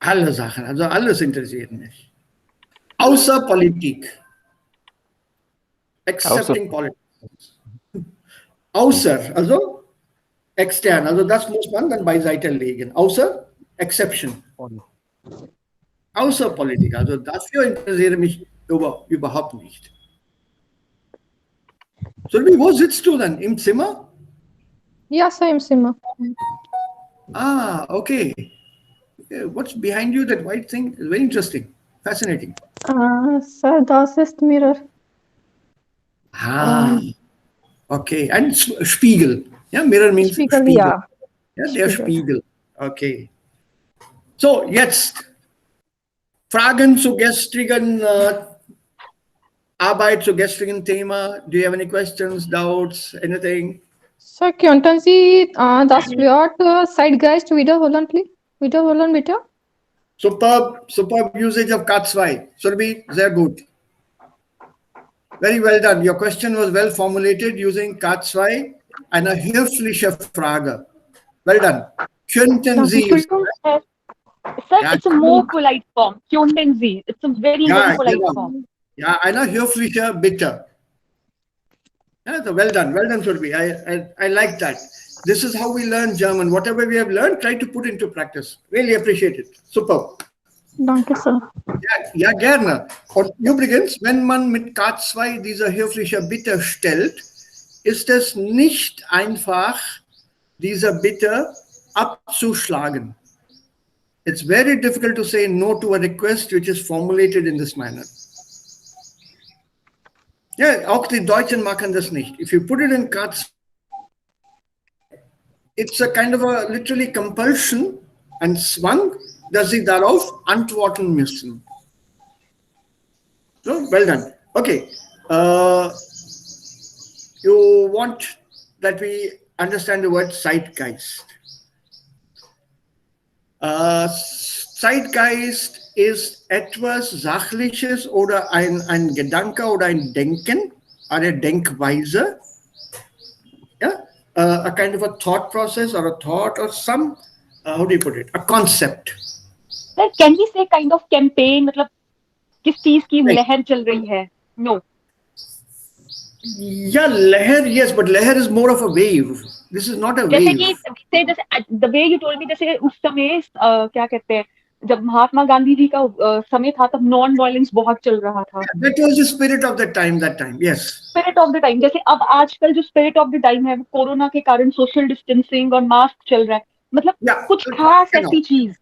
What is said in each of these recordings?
Alle Sachen, also alles interessiert mich. Außer Politik. Accepting politics. Außer, also extern, also das muss man dann beiseite legen. Außer Exception. Außer Politik, also dafür interessiere mich überhaupt nicht. Sulbi, wo sitzt du dann? Im Zimmer? Ja, sir, im Zimmer. Ah, okay. What's behind you, that white thing? It's very interesting, fascinating. Sir, das ist Mirror. Ah, okay. And Spiegel. Yeah, mirror means Spiegel, Spiegel. ja. Ja, der Spiegel. Okay. So, jetzt Fragen zur gestrigen Arbeit, zur gestrigen Thema. Do you have any questions, doubts, anything? Sir, könnten Sie das Wort Zeitgeist wiederholen, please? Wiederholen, bitte. Superb usage of K2. Surabhi, sehr gut. Very well done. Your question was well formulated using K2. Eine höfliche Frage. Well done. Könnten Sie. Sir, it's a more polite form. Könnten Sie. It's a very polite form. Ja, eine höfliche Bitte. Yeah, so well done, Surabhi. I like that. This is how we learn German. Whatever we have learned, try to put into practice. Really appreciate it. Super. Danke, Sir. Ja, gerne. Und übrigens, wenn man mit K2 diese höfliche Bitte stellt, ist es nicht einfach, diese Bitte abzuschlagen. It's very difficult to say no to a request which is formulated in this manner. Ja, auch die Deutschen machen das nicht. If you put it in K2, it's a kind of a literally compulsion and Zwang, dass sie darauf antworten müssen. So, well done. Okay. You want that we understand the word Zeitgeist. Zeitgeist ist etwas Sachliches oder ein Gedanke oder ein Denken, eine Denkweise. Yeah? A kind of a thought process or a thought or some, how do you put it, a concept. Sir, can we say kind of campaign, मतलब किस चीज की लहर चल रही है? No. Yeah, लहर, yes, but लहर is more of a wave. This is not a wave. जैसे the way you told me, जैसे उस समय क्या कहते हैं, जब महात्मा गांधी जी का समय था, तब नॉन वायलेंस बहुत चल रहा था. That was the spirit of that time, yes. Spirit of the time. जैसे अब आजकल जो spirit of the time है, वो कोरोना के कारण सोशल डिस्टेंसिंग और मास्क चल रहा है. मतलब कुछ खास ऐसी चीज,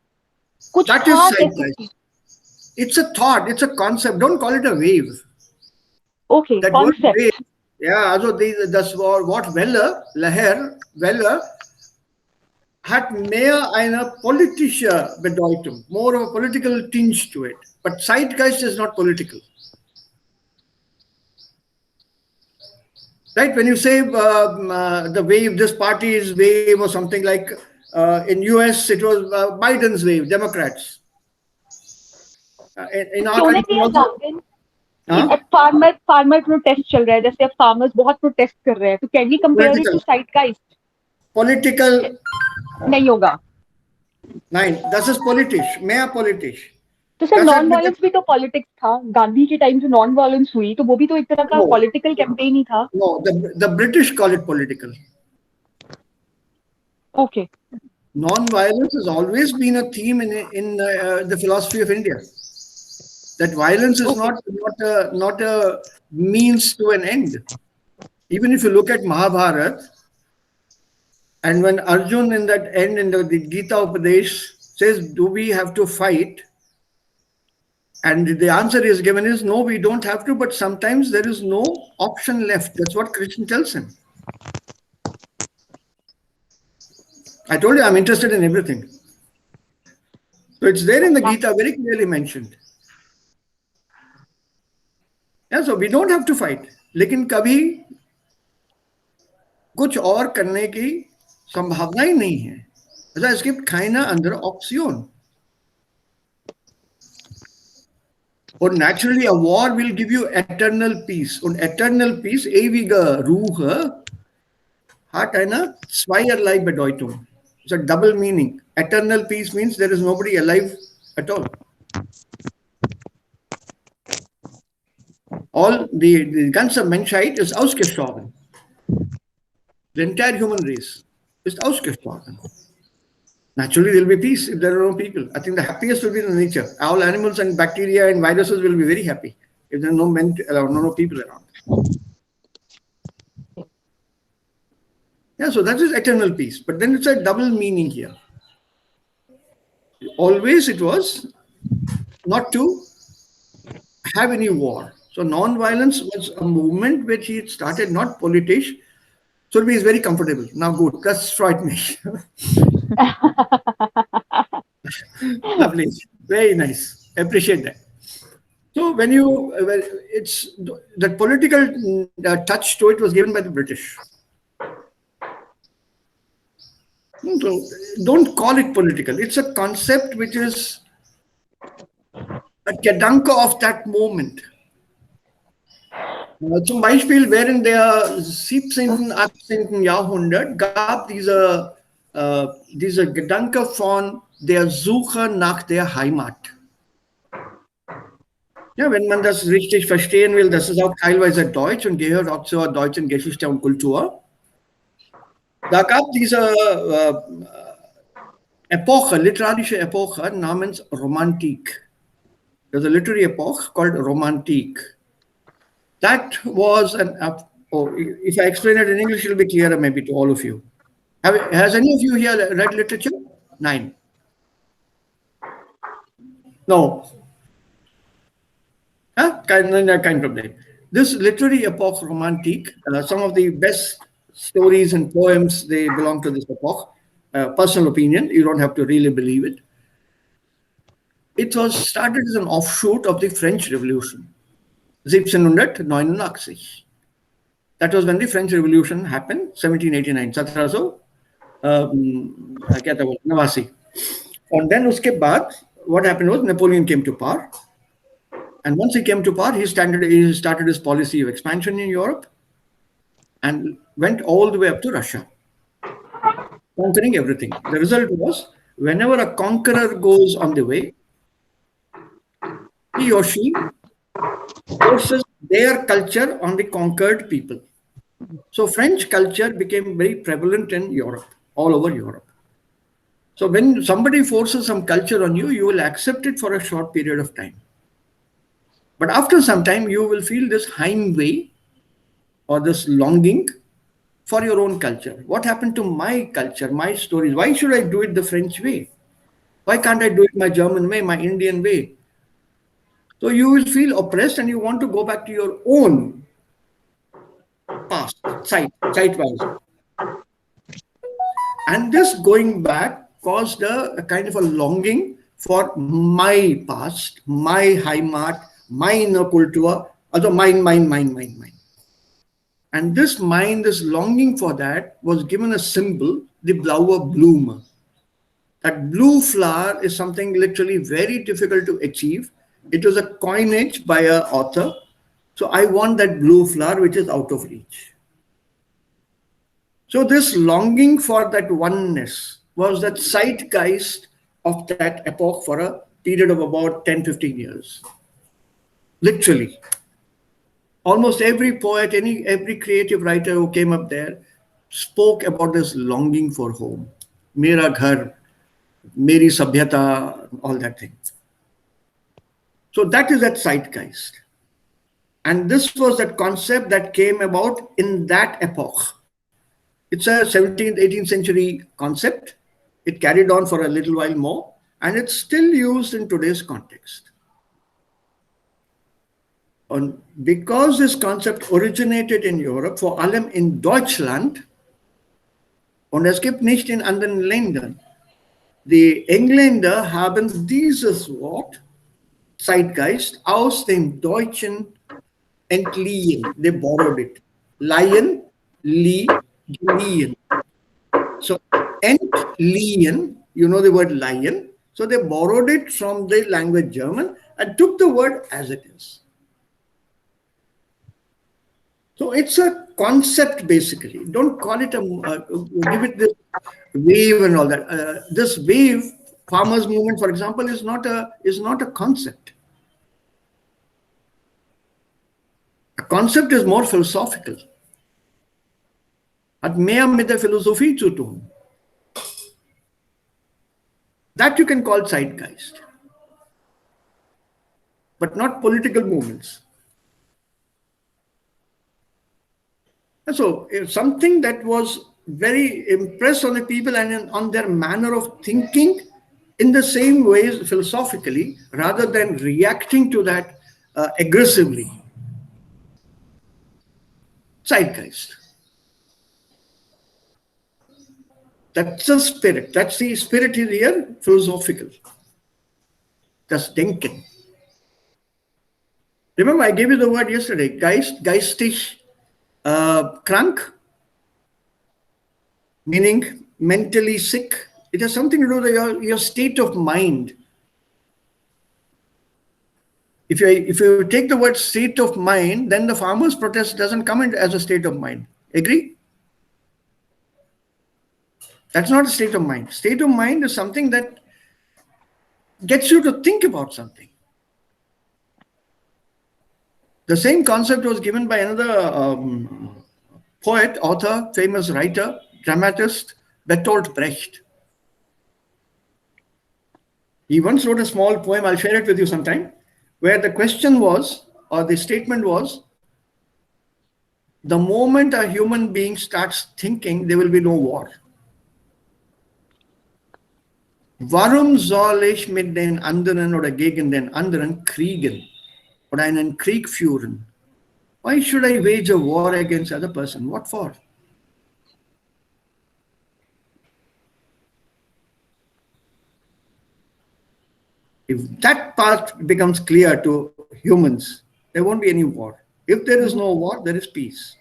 कुछ खास ऐसी चीज. It's a thought, it's a concept. Don't call it a wave. Okay, that concept. Wave, yeah, also das Wort Welle hat mehr eine politische Bedeutung, more of a political tinge to it. But Zeitgeist is not political. Right? When you say the wave, this party's wave or something like in US, it was Biden's wave, Democrats. In our country also, farmer protest चल रहा है, जैसे अब farmers बहुत protest कर रहे हैं, तो can we compare it to zeitgeist? Political नहीं होगा. नहीं, das ist politisch, mehr politisch. तो सर नॉन वायलेंस भी तो पॉलिटिक्स था. गांधी के टाइम जो नॉन वायलेंस हुई, तो वो भी तो एक तरह का पॉलिटिकल कैंपेन ही था. No, the British call it political. Okay. Non-violence has always been a theme in the philosophy of India. That violence is not a means to an end. Even if you look at Mahabharata, and when Arjun in that end in the Gita Upadesh says, do we have to fight? And the answer is given is, no, we don't have to, but sometimes there is no option left. That's what Krishna tells him. I told you I'm interested in everything. So it's there in the Gita, very clearly mentioned. Yeah, so we don't have to fight. लेकिन कभी कुछ और करने की संभावना ही नहीं है. Also es gibt keine andere Option. Und naturally a war will give you eternal peace. Und eternal peace, ewige Ruhe, hat eine zweierlei Bedeutung. It's a double meaning. Eternal peace means there is nobody alive at all. All the ganze Menschheit ist ausgestorben. The entire human race is ausgestorben. Naturally, there will be peace if there are no people. I think the happiest will be the nature. All animals and bacteria and viruses will be very happy if there are no men around, no people around. Yeah, so that is eternal peace. But then it's a double meaning here. Always it was not to have any war. So non-violence was a movement which he started, not politics. So he is very comfortable. Now good, that's freut mich. Lovely, very nice. Appreciate that. So when you, it's the political touch to it was given by the British. So don't call it political. It's a concept which is a Gedanke of that moment. Zum Beispiel während der 17., 18. Jahrhundert gab diese Gedanke von der Suche nach der Heimat. Ja, wenn man das richtig verstehen will, das ist auch teilweise deutsch und gehört auch zur deutschen Geschichte und Kultur. Da gab diese Epoche, literarische Epoche namens Romantik. There's a literary epoch called Romantik. That was if I explain it in English, it'll be clearer maybe to all of you. Has any of you here read literature? 9. No. Huh? Kein Problem. This literary epoch, Romantik, some of the best stories and poems, they belong to this epoch. Personal opinion, you don't have to really believe it. It was started as an offshoot of the French Revolution, 1789. That was when the French Revolution happened, 1789. 1789. And then uske baad, what happened was Napoleon came to power. And once he came to power, he started his policy of expansion in Europe and went all the way up to Russia, conquering everything. The result was, whenever a conqueror goes on the way, he or she forces their culture on the conquered people. So French culture became very prevalent in Europe, all over Europe. So when somebody forces some culture on you, you will accept it for a short period of time. But after some time, you will feel this heimweh or this longing for your own culture. What happened to my culture, my stories? Why should I do it the French way? Why can't I do it my German way, my Indian way? So you will feel oppressed and you want to go back to your own past, site-wise. And this going back caused a kind of a longing for my past, my Heimat, meine Kultur, also mine. And this mind, this longing for that was given a symbol, the blaue Blume. That blue flower is something literally very difficult to achieve. It was a coinage by an author. So I want that blue flower which is out of reach. So this longing for that oneness was that zeitgeist of that epoch for a period of about 10-15 years. Literally. Almost every poet, every creative writer who came up there spoke about this longing for home. Mera ghar, meri sabhyata, all that thing. So that is that zeitgeist. And this was that concept that came about in that epoch. It's a 17th, 18th century concept. It carried on for a little while more, and it's still used in today's context. Und because this concept originated in Europe, vor allem in Deutschland, und es gibt nicht in anderen Ländern. Die Engländer haben dieses Wort, Zeitgeist, aus dem Deutschen entliehen. They borrowed it. Lion, geliehen. So, entliehen, you know the word lion. So they borrowed it from the language German and took the word as it is. So it's a concept basically. Don't call it give it this wave and all that. This wave farmers' movement, for example, is not a concept. A concept is more philosophical. Hat mehr mit der Philosophie zu tun. That you can call zeitgeist, but not political movements. And so something that was very impressed on the people and on their manner of thinking in the same ways philosophically, rather than reacting to that aggressively. Zeitgeist. That's the spirit. That's the spirit is here, philosophical. Das Denken. Remember, I gave you the word yesterday, geistig, krank, meaning mentally sick. It has something to do with your state of mind. If you take the word state of mind, then the farmers' protest doesn't come in as a state of mind. Agree? That's not a state of mind. State of mind is something that gets you to think about something. The same concept was given by another poet, author, famous writer, dramatist, Bertolt Brecht. He once wrote a small poem, I'll share it with you sometime, where the question was, or the statement was, the moment a human being starts thinking, there will be no war. Warum soll ich mit den anderen oder gegen den anderen kriegen oder einen Krieg führen? Why should I wage a war against other person? What for? If that part becomes clear to humans, there won't be any war. If there is no war, there is peace.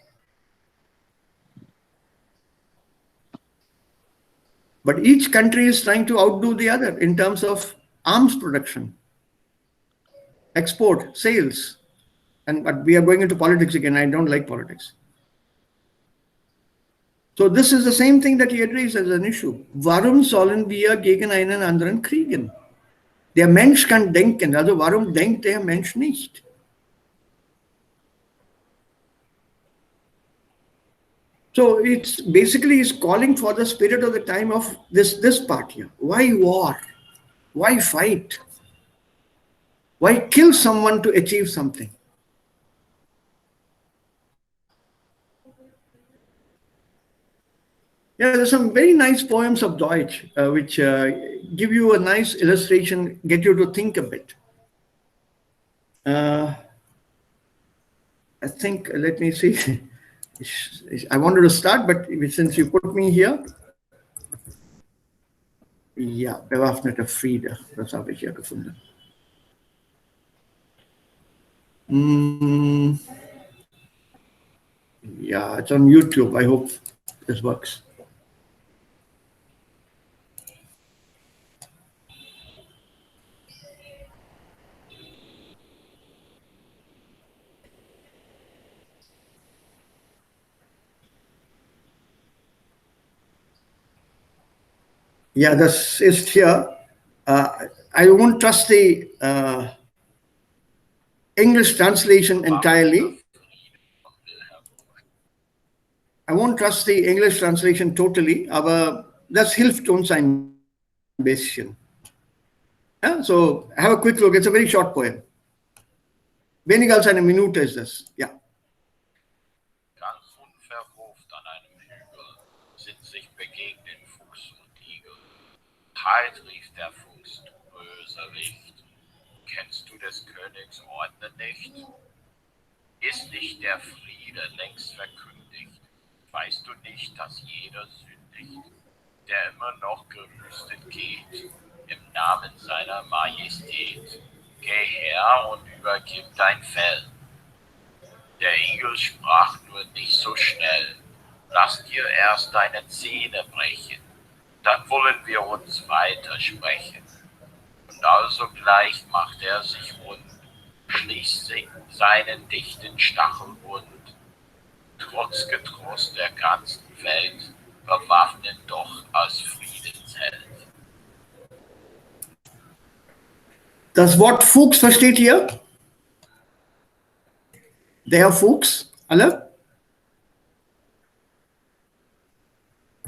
But each country is trying to outdo the other in terms of arms production, export, sales. But we are going into politics again. I don't like politics. So this is the same thing that he addressed as an issue. Warum sollen wir gegen einen anderen kriegen? Der Mensch kann denken. Also warum denkt der Mensch nicht? So it's basically is calling for the spirit of the time of this part here. Why war? Why fight? Why kill someone to achieve something? Yeah, there's some very nice poems of Deutsch which give you a nice illustration, get you to think a bit. I think, let me see. I wanted to start, but since you put me here, ja, bewaffnete Friede, das habe ich hier gefunden. Yeah, it's on YouTube. I hope this works. Yeah, this is here. I won't trust the English translation entirely. I won't trust the English translation totally, aber das hilft uns ein bisschen. Yeah, so have a quick look. It's a very short poem. Weniger als eine Minute ist das. Ja. Ganz unverhofft an einem Hügel sind sich begegnet Fuchs und Igel. Halt, rief der Fuchs, du Bösewicht. Kennst du des Königs Ordnung nicht? Ist nicht der Friede längst verkündigt? Weißt du nicht, dass jeder sündigt, der immer noch gerüstet geht, im Namen seiner Majestät? Geh her und übergib dein Fell. Der Igel sprach nur nicht so schnell. Lass dir erst deine Zähne brechen, dann wollen wir uns weitersprechen. Und also gleich macht er sich rund, schließt sich seinen dichten Stachelbund. Trotz Getrost der ganzen Welt, bewaffnet doch als Friedensheld. Das Wort Fuchs versteht ihr? Der Fuchs? Alle?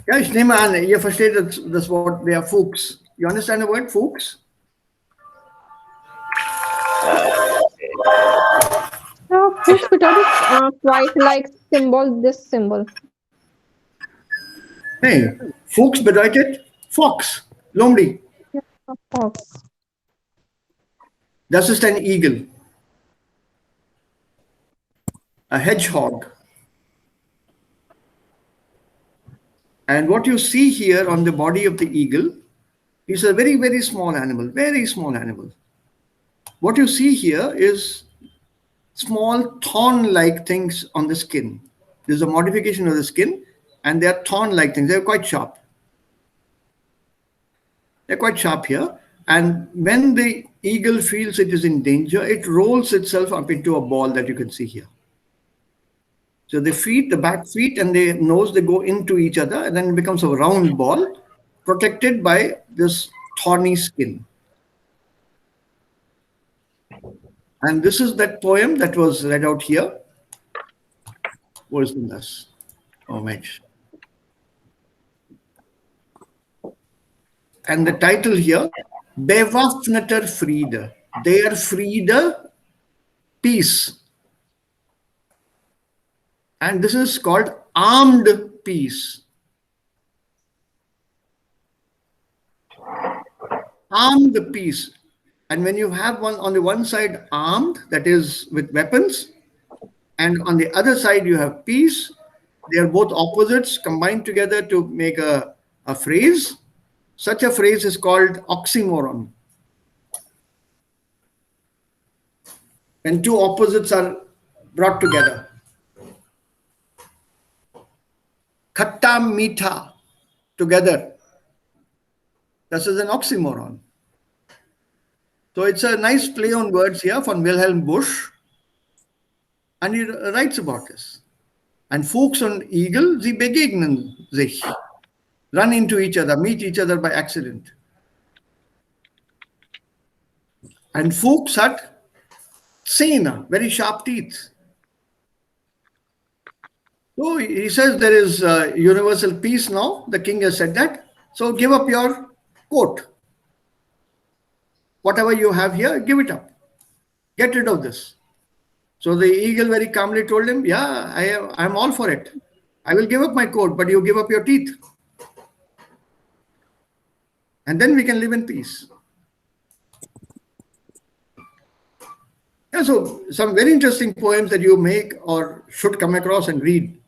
Ja, ich nehme an, ihr versteht das Wort der Fuchs. You understand the word Fuchs? Yeah, Fuchs bedeutet quite like symbol, this symbol. Nee, Fuchs bedeutet Fox, Lomdi. Yeah, fox. Das ist ein Igel, a hedgehog. And what you see here on the body of the eagle is a very, very small animal, very small animal. What you see here is small thorn-like things on the skin. There's a modification of the skin, and they are thorn-like things. They're quite sharp. They're quite sharp here. And when the eagle feels it is in danger, it rolls itself up into a ball that you can see here. So the feet, the back feet and the nose, they go into each other, and then it becomes a round ball protected by this thorny skin. And this is that poem that was read out here. Wo ist denn das? Oh, Mensch. And the title here, Bewaffneter Friede. Der Friede, peace. And this is called armed peace. Armed peace. And when you have one on the one side armed, that is with weapons, and on the other side you have peace, they are both opposites combined together to make a phrase. Such a phrase is called oxymoron. When two opposites are brought together. Khatta meetha together. This is an oxymoron. So it's a nice play on words here from Wilhelm Busch. And he writes about this. And Fuchs und Igel, sie begegnen sich. Run into each other, meet each other by accident. And Fuchs had Zähne, very sharp teeth. So he says there is universal peace now. The king has said that. So give up your coat. Whatever you have here, give it up. Get rid of this. So the eagle very calmly told him, yeah, I'm all for it. I will give up my coat, but you give up your teeth. And then we can live in peace. Yeah, so some very interesting poems that you make or should come across and read.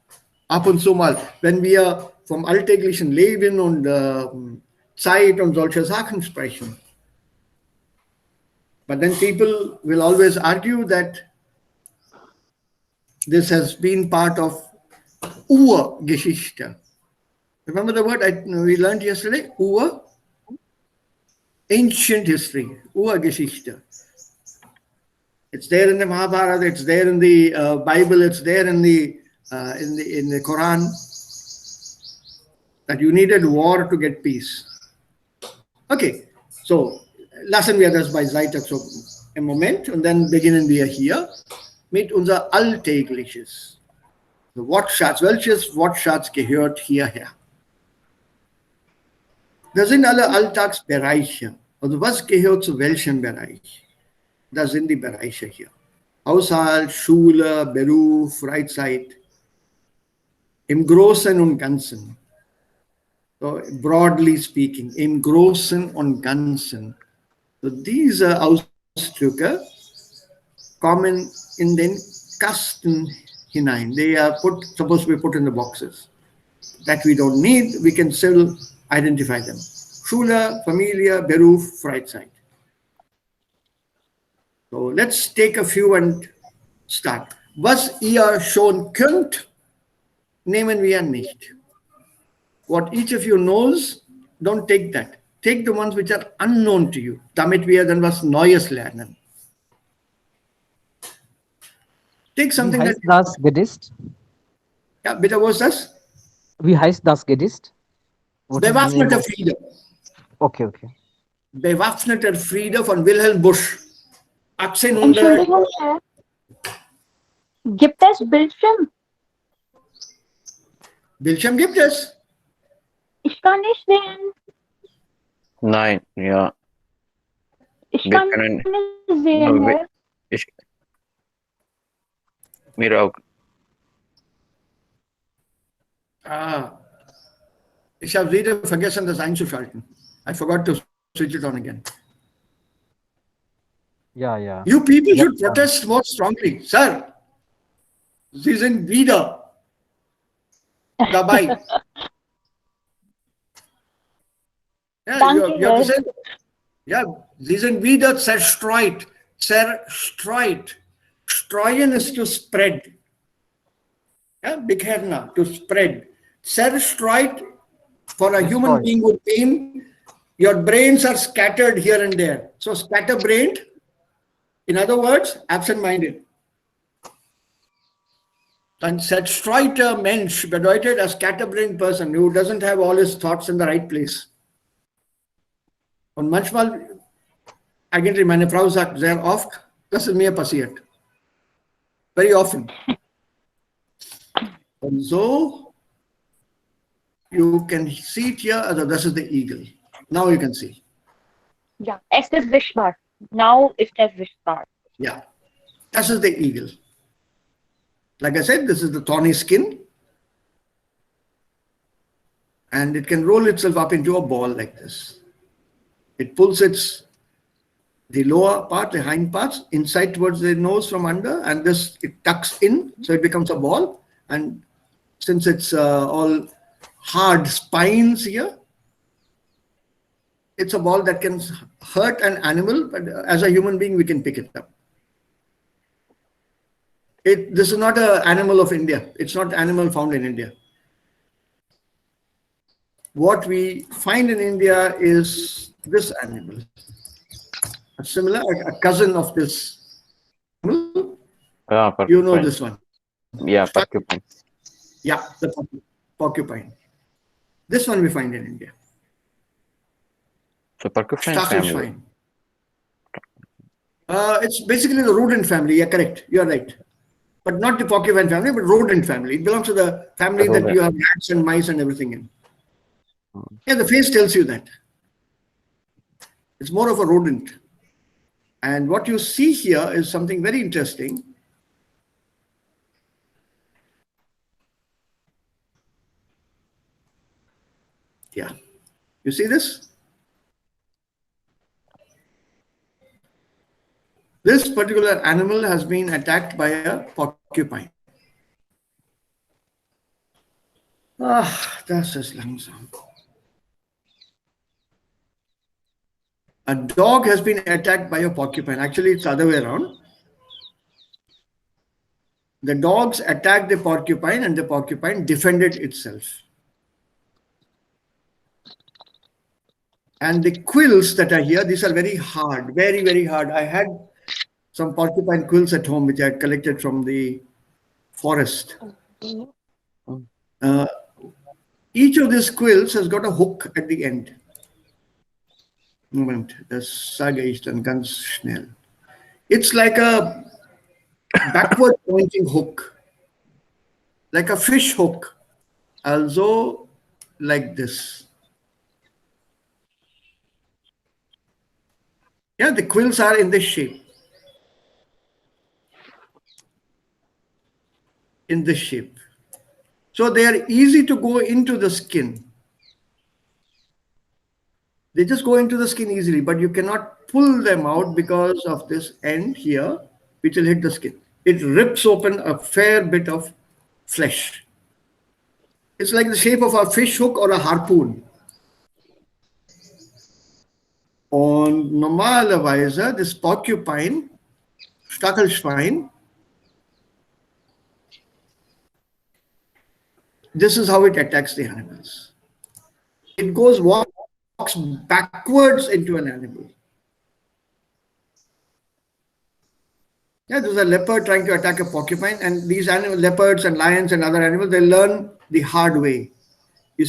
Ab und zu mal, wenn wir vom alltäglichen Leben und Zeit und solche Sachen sprechen. But then people will always argue that this has been part of Urgeschichte. Remember the word we learned yesterday? Ur? Ancient history, Urgeschichte. It's there in the Mahabharata, it's there in the Bible, it's there in the Quran, that you needed war to get peace. Okay, so lassen wir das beiseite so im Moment und dann beginnen wir hier mit unser Alltägliches. Wortschatz, welches Wortschatz gehört hierher? Das sind alle Alltagsbereiche. Also was gehört zu welchem Bereich? Das sind die Bereiche hier. Haushalt, Schule, Beruf, Freizeit. Im Großen und Ganzen. So, broadly speaking, im Großen und Ganzen. So, diese Ausdrücke kommen in den Kasten hinein. They are supposed to be put in the boxes. That we don't need, we can still identify them. Schule, Familie, Beruf, Freizeit. So let's take a few and start. Was ihr schon könnt, nehmen wir nicht. What each of you knows, don't take that. Take the ones which are unknown to you, damit wir dann was Neues lernen. Take something Wie heißt das Gedicht? Ja, bitte, wo ist das? Wie heißt das Gedicht? What is the name Bewaffneter of- Friede. Okay, okay. bewaffneter Friede von Wilhelm Busch. Entschuldigung, Herr. Gibt es Bildschirm? Bildschirm gibt es. Ich kann nicht sehen. Nein, ja. Ich Wir kann können. nicht sehen, Herr. Mir auch. Ich habe wieder vergessen, das einzuschalten. I forgot to switch it on again. Yeah. You people should protest more strongly. Sir, Sie sind wieder dabei. Danke, you have to Herr. say, yeah, Sie sind wieder zerstreut. Zerstreut. Streuen is to spread. Yeah, Bikherna, to spread. Zerstreut, for a human being would mean your brains are scattered here and there. So scatterbrained, in other words, absent-minded. Ein zerstreuter Mensch bedeutet a scatterbrained person who doesn't have all his thoughts in the right place. Und manchmal, eigentlich meine Frau sagt sehr oft, das ist mir passiert. Very often. And so, you can see it here, this is the eagle. Now you can see. Ja, es ist sichtbar. Now ist es sichtbar. Yeah, this is the eagle. Like I said, this is the thorny skin. And it can roll itself up into a ball like this. It pulls the lower part, the hind parts, inside towards the nose from under, and it tucks in, so it becomes a ball. And since it's all hard spines here, it's a ball that can hurt an animal, but as a human being, we can pick it up. This is not an animal of India. It's not an animal found in India. What we find in India is this animal. A similar, a cousin of this animal. You know this one. Yeah, porcupine. Yeah, the porcupine. This one we find in India. So porcupine family. It's basically the rodent family. Yeah, correct. You are right. But not the porcupine family, but rodent family. It belongs to the family that you have rats and mice and everything in. Yeah, the face tells you that. It's more of a rodent. And what you see here is something very interesting. Yeah. You see this? This particular animal has been attacked by a porcupine. Das ist langsam. A dog has been attacked by a porcupine. Actually, it's the other way around. The dogs attacked the porcupine and the porcupine defended itself. And the quills that are here, these are very hard, very, very hard. I had some porcupine quills at home, which I had collected from the forest. Each of these quills has got a hook at the end. Moment, das sage ich dann ganz schnell. It's like a backward pointing hook, like a fish hook, also like this. Yeah, the quills are in this shape. In this shape. So they are easy to go into the skin. They just go into the skin easily, but you cannot pull them out because of this end here, which will hit the skin. It rips open a fair bit of flesh. It's like the shape of a fish hook or a harpoon. Und normalerweise, this porcupine, Stachelschwein, this is how it attacks the animals. It walks backwards into an animal. Yeah, there's a leopard trying to attack a porcupine, and these leopards and lions and other animals, they learn the hard way. You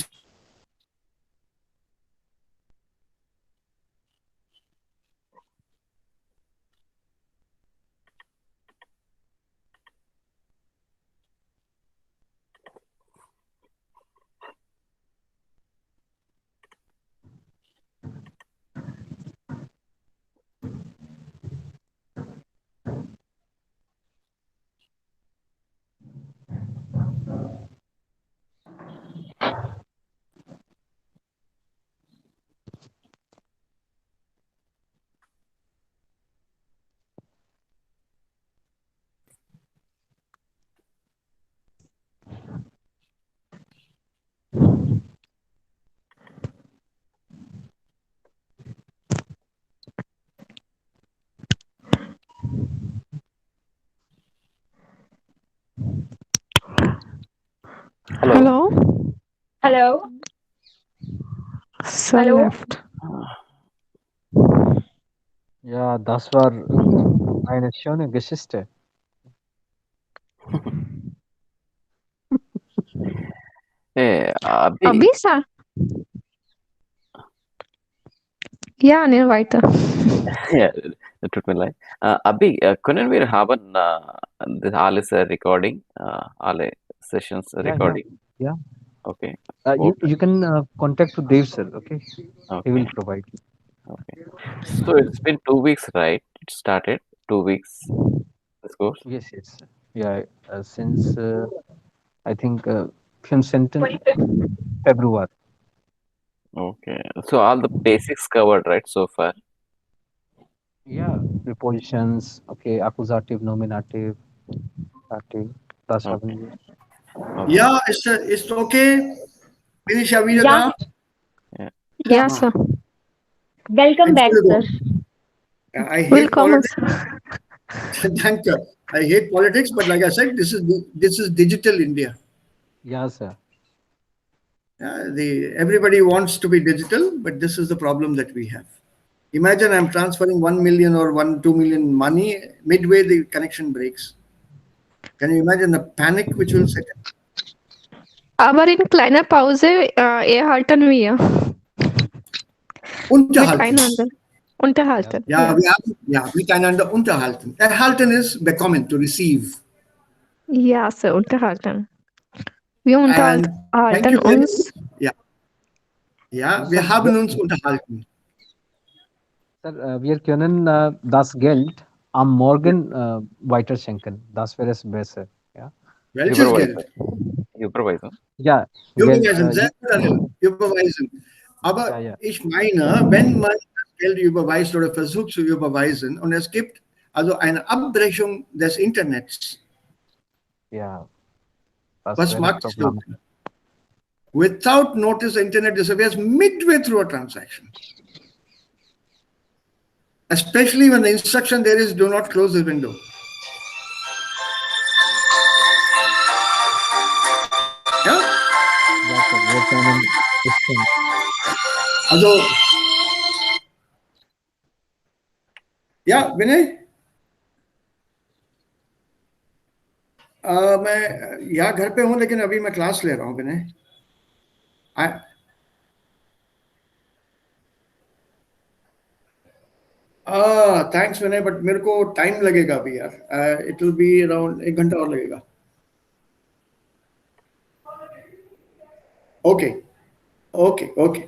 Hello. Hello? Sir Hello? left. Ja, das war eine schöne Geschichte. Hey, Abhi, Abhi sir. Ja, Anil, weiter. yeah, it tut mir leid. Abhi, können wir haben das alles recording, alle sessions Yeah, recording? yeah. Okay, You good. can contact to Dave sir, okay? He will Okay, provide. okay. So it's been 2 weeks, right? It started 2 weeks, this course. Yes, yes. Yeah, since I think film sentence 25th. February. Okay, so all the basics covered, right, so far? Yeah, prepositions, okay, accusative, nominative, dative, das haben Okay, wir. okay, Yeah, it's okay. Finish your video Yeah, now. yeah. yeah. Ja, sir. Welcome back, sir. Entschuldigung. I hate Willkommen, politics. sir. Thank you. I hate politics, but like I said, this is digital India. Ja, sir. Everybody wants to be digital, but this is the problem that we have. Imagine I'm transferring 1 million or 2 million money. Midway, the connection breaks. Can you imagine the panic which will set in? Aber in kleiner Pause erhalten wir Unterhalten. miteinander. Ja, Unterhalten, Ja, ja. wir haben, ja, miteinander unterhalten. Erhalten is bekommen, to receive. Ja, Sir, unterhalten. Wir And thank unterhalten you very much. uns. Ja, ja, also, wir haben uns unterhalten. sir, wir können das Geld am Morgen weiterschenken. Das wäre es besser. Ja, Welches Supervisor, Geld? supervisor. ja Geld. Überweisen, sehr gut, Anil. Überweisen. Ja, Aber ja. ich meine, wenn man das Geld überweist oder versucht zu überweisen und es gibt also eine Abbrechung des Internets, Ja, das was wäre machst du? Problem. Without notice, the internet disappears midway through a transaction. Especially when the instruction there is do not close the window. Yeah? Ja, sir, wir können bestimmt. Also, yeah, Vinay? मैं यहाँ घर पे हूँ लेकिन अभी मैं class ले रहा हूँ विनय थैंक्स विनय बट मेरे को टाइम लगेगा अभी यार इट विल बी अराउंड 1 घंटा और लगेगा okay okay okay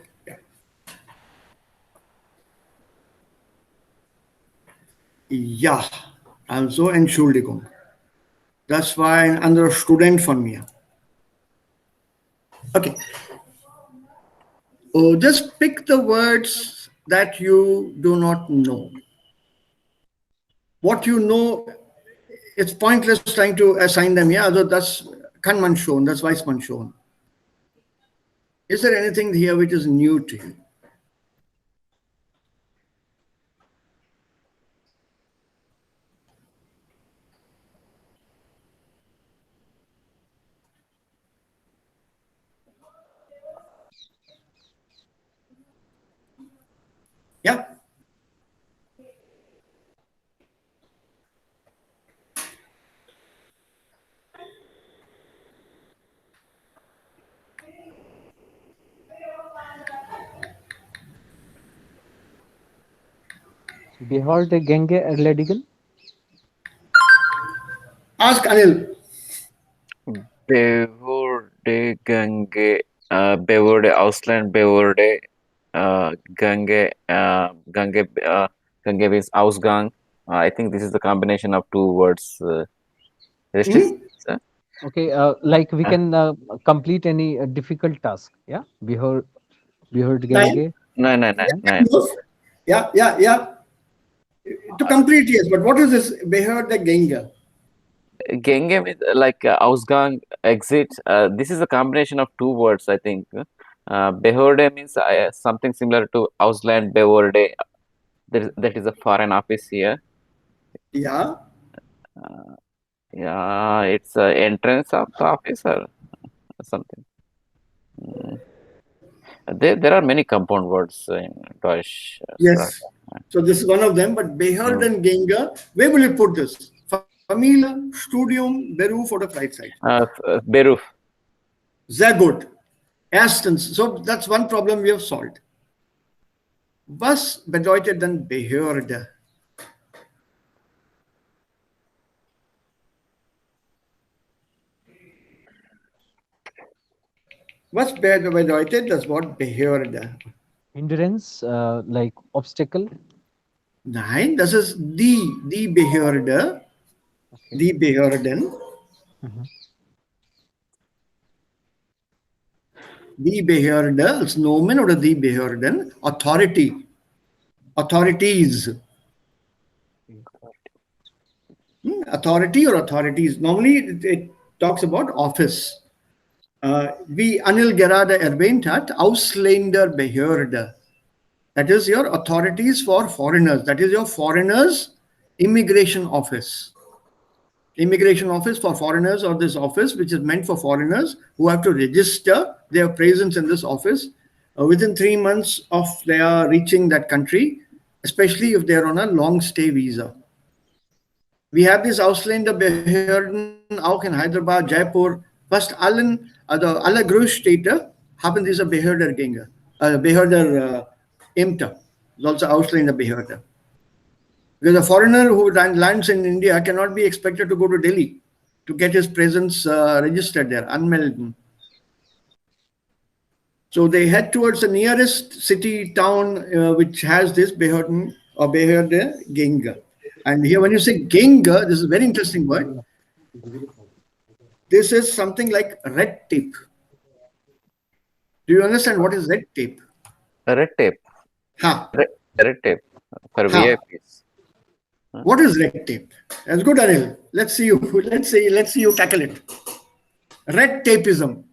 Ja, also Entschuldigung. Das war ein anderer Student von mir. Okay. Oh, just pick the words that you do not know. What you know, it's pointless trying to assign them. Yeah, also das kann man schon, das weiß man schon. Is there anything here which is new to you? Yeah. Behåll Genge erledigen? Ask Anil. Bevorde Gange, Bevorde Ausland, Bevorde Gange, Gange, Gange means Ausgang. I think this is the combination of two words. Justice? Sir? Okay, like we can complete any difficult task. Yeah, behåll Nine. Genge. No, no, no, no. Yeah, yeah, yeah. To complete, yes. But what is this? Behar the Genga. Genge means like Ausgang, exit. This is a combination of two words, I think. Behorde means something similar to Ausland, Bevorde. That is a foreign office here. Yeah. Yeah, it's entrance of the office. Or something. There are many compound words in Deutsch. Yes. So this is one of them. But Behördenganger, where will you put this? Familie, Studium, Beruf oder Freizeit? Beruf. Sehr gut. Erstens, so that's one problem we have solved. Was bedeutet dann Behörde? Was bedeutet das Wort Behörde? Hindrance, like obstacle. Nein, das ist die Behörde, Okay. die Behörden. Die Behörde als Nomen oder die Behörden, Authority, authorities. Authority or authorities. Normally it talks about office. Wie Anil gerade erwähnt hat, Ausländerbehörde. That is your authorities for foreigners. That is your foreigners immigration office. Immigration office for foreigners, or this office which is meant for foreigners who have to register their presence in this office within 3 months of their reaching that country, especially if they're on a long stay visa. We have these Ausländerbehörden auch in Hyderabad, Jaipur. Fast alle Großstädte haben diese Behördergänge, Behörderämter, also Ausländerbehörde. Because a foreigner who lands in India cannot be expected to go to Delhi to get his presence registered there, anmelden. So they head towards the nearest city, town, which has this Behörden or Behörde-Gänge. And here when you say Gänge, this is a very interesting word. This is something like red tape. Do you understand what is red tape? Red tape. Red tape for VIPs. What is red tape? That's good, Anil. Let's see you. Let's see you tackle it. Red tapeism.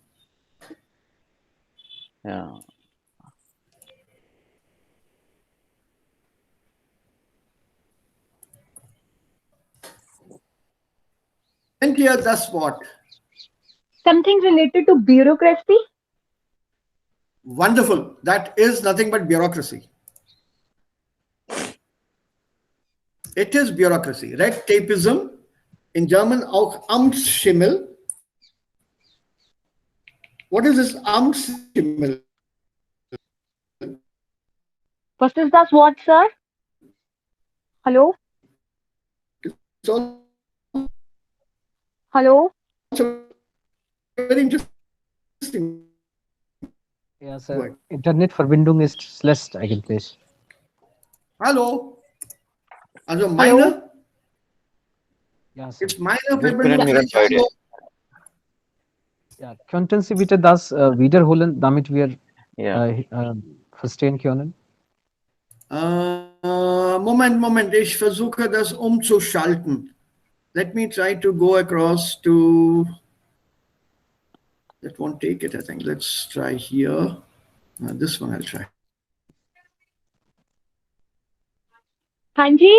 Yeah. And here, that's what? Something related to bureaucracy? Wonderful. That is nothing but bureaucracy. It is bureaucracy. Red tapeism, in German auch Amtsschimmel. What is this Amtsschimmel? Was ist das Wort, sir? Hello? It's also Hello? very interesting. Ja, sir. Internetverbindung ist schlecht eigentlich. Hallo. Also meine? Ja, sir. It's meine Wir können Verbindung. Ihnen beide. Ja, könnten Sie bitte das wiederholen, damit wir verstehen können? Moment. Ich versuche das umzuschalten. Let me try to go across to... That won't take it, I think. Let's try here. This one I'll try. Hanji?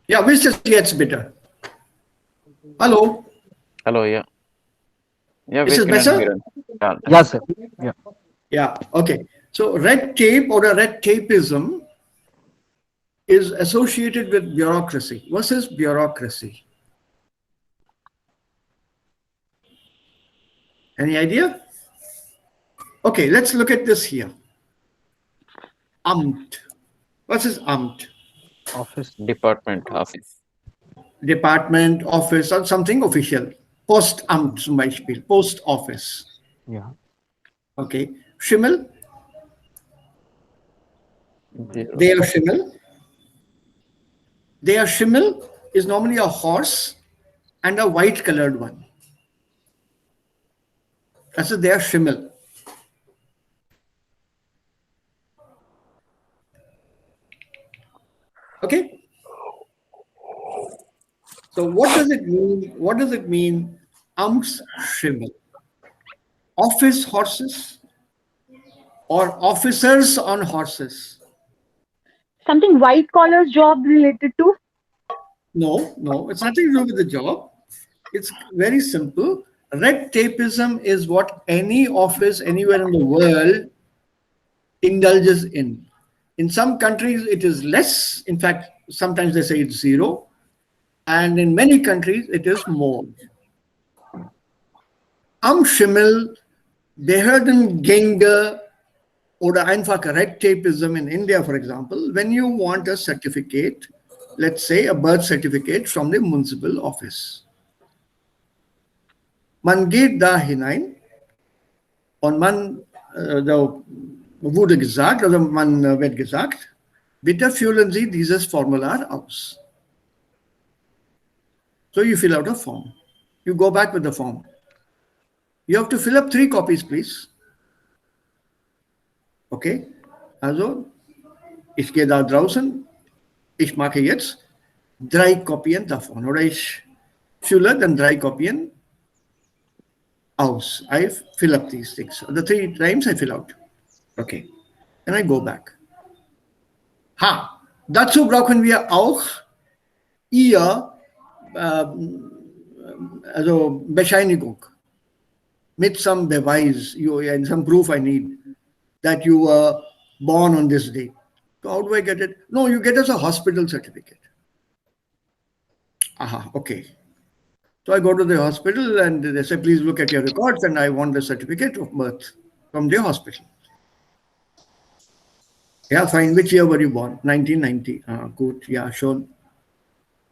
Ja, wisst ihr jetzt bitte? Hallo? Hallo, ja. Ja, Ist wir es können besser? hören. Ja, Ja, sir. Ja. Yeah, okay. So red tape or a red tapeism is associated with bureaucracy. What is bureaucracy? Any idea? Okay, let's look at this here. Amt. What is Amt? Office. Department office. Department, office, or something official. Postamt zum Beispiel. Post office. Ja. Okay. Schimmel. Zero. Der Schimmel. Der Schimmel is normally a horse and a white colored one. That's their Schimmel. Okay. So what does it mean? What does it mean? Amtsschimmel. Office horses or officers on horses? Something white collar job related to? No, it's nothing to do with the job. It's very simple. Red tapeism is what any office anywhere in the world indulges in. In some countries, it is less. In fact, sometimes they say it's zero. And in many countries, it is more. Am Schimmel, Behördengänge oder einfach Red Tapeism in India, for example, when you want a certificate, let's say a birth certificate from the municipal office. Man geht da hinein und man wurde gesagt, oder man wird gesagt, bitte füllen Sie dieses Formular aus. So you fill out a form. You go back with the form. You have to fill up 3 copies, please. Okay? Also, ich gehe da draußen, ich mache jetzt 3 Kopien davon. Oder ich fülle dann 3 Kopien aus. I fill up these things. The 3 times I fill out. Okay. And I go back. Dazu brauchen wir auch Ihr also Bescheinigung. Mit some Beweis, and some proof I need that you were born on this day. So how do I get it? No, you get us a hospital certificate. Okay. So I go to the hospital and they say, please look at your records, and I want the certificate of birth from the hospital. Yeah, fine. Which year were you born? 1990. Good. Yeah, sure.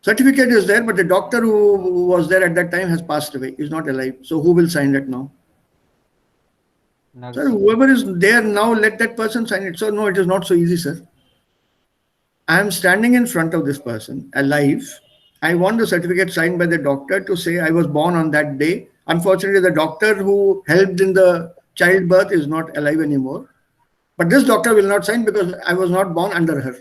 Certificate is there, but the doctor who was there at that time has passed away. He's not alive. So who will sign it now? Sir, whoever is there now, let that person sign it. So no, it is not so easy, sir. I am standing in front of this person, alive. I want the certificate signed by the doctor to say I was born on that day. Unfortunately, the doctor who helped in the childbirth is not alive anymore. But this doctor will not sign because I was not born under her.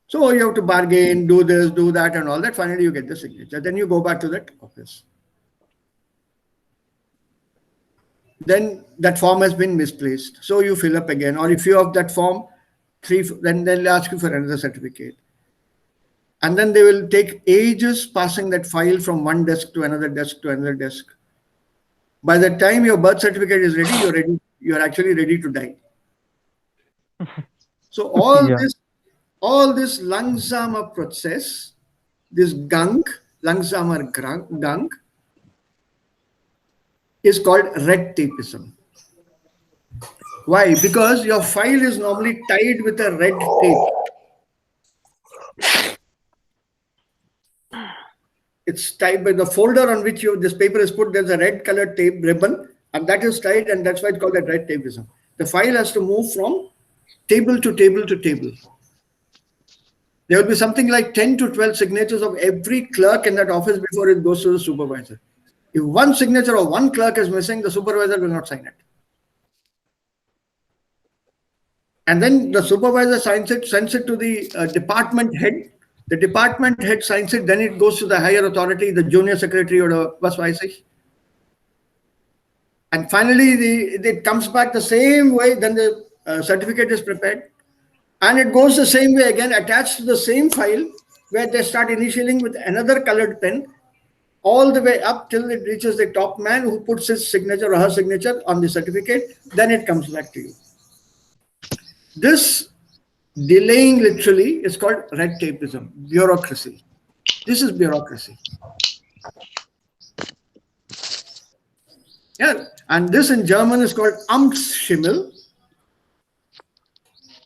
So you have to bargain, do this, do that, and all that. Finally, you get the signature. Then you go back to that office. Then that form has been misplaced. So you fill up again. Or if you have that form, then they'll ask you for another certificate. And then they will take ages passing that file from one desk to another desk to another desk. By the time your birth certificate is ready, you're actually ready to die. So all this langsamer process, this langsamer Gang, is called red tapeism. Why? Because your file is normally tied with a red tape. It's tied by the folder on which this paper is put. There's a red colored tape ribbon, and that is tied, and that's why it's called that red tapeism. The file has to move from table to table to table. There will be something like 10 to 12 signatures of every clerk in that office before it goes to the supervisor. If one signature of one clerk is missing, the supervisor will not sign it. And then the supervisor signs it, sends it to the department head. The department head signs it, then it goes to the higher authority, the junior secretary or the was weiß ich. And finally, it comes back the same way, then the certificate is prepared. And it goes the same way again, attached to the same file, where they start initialing with another colored pen, all the way up till it reaches the top man who puts his signature or her signature on the certificate. Then it comes back to you. This delaying literally is called red tapeism, bureaucracy. This is bureaucracy. Yeah, and this in German is called Amtsschimmel,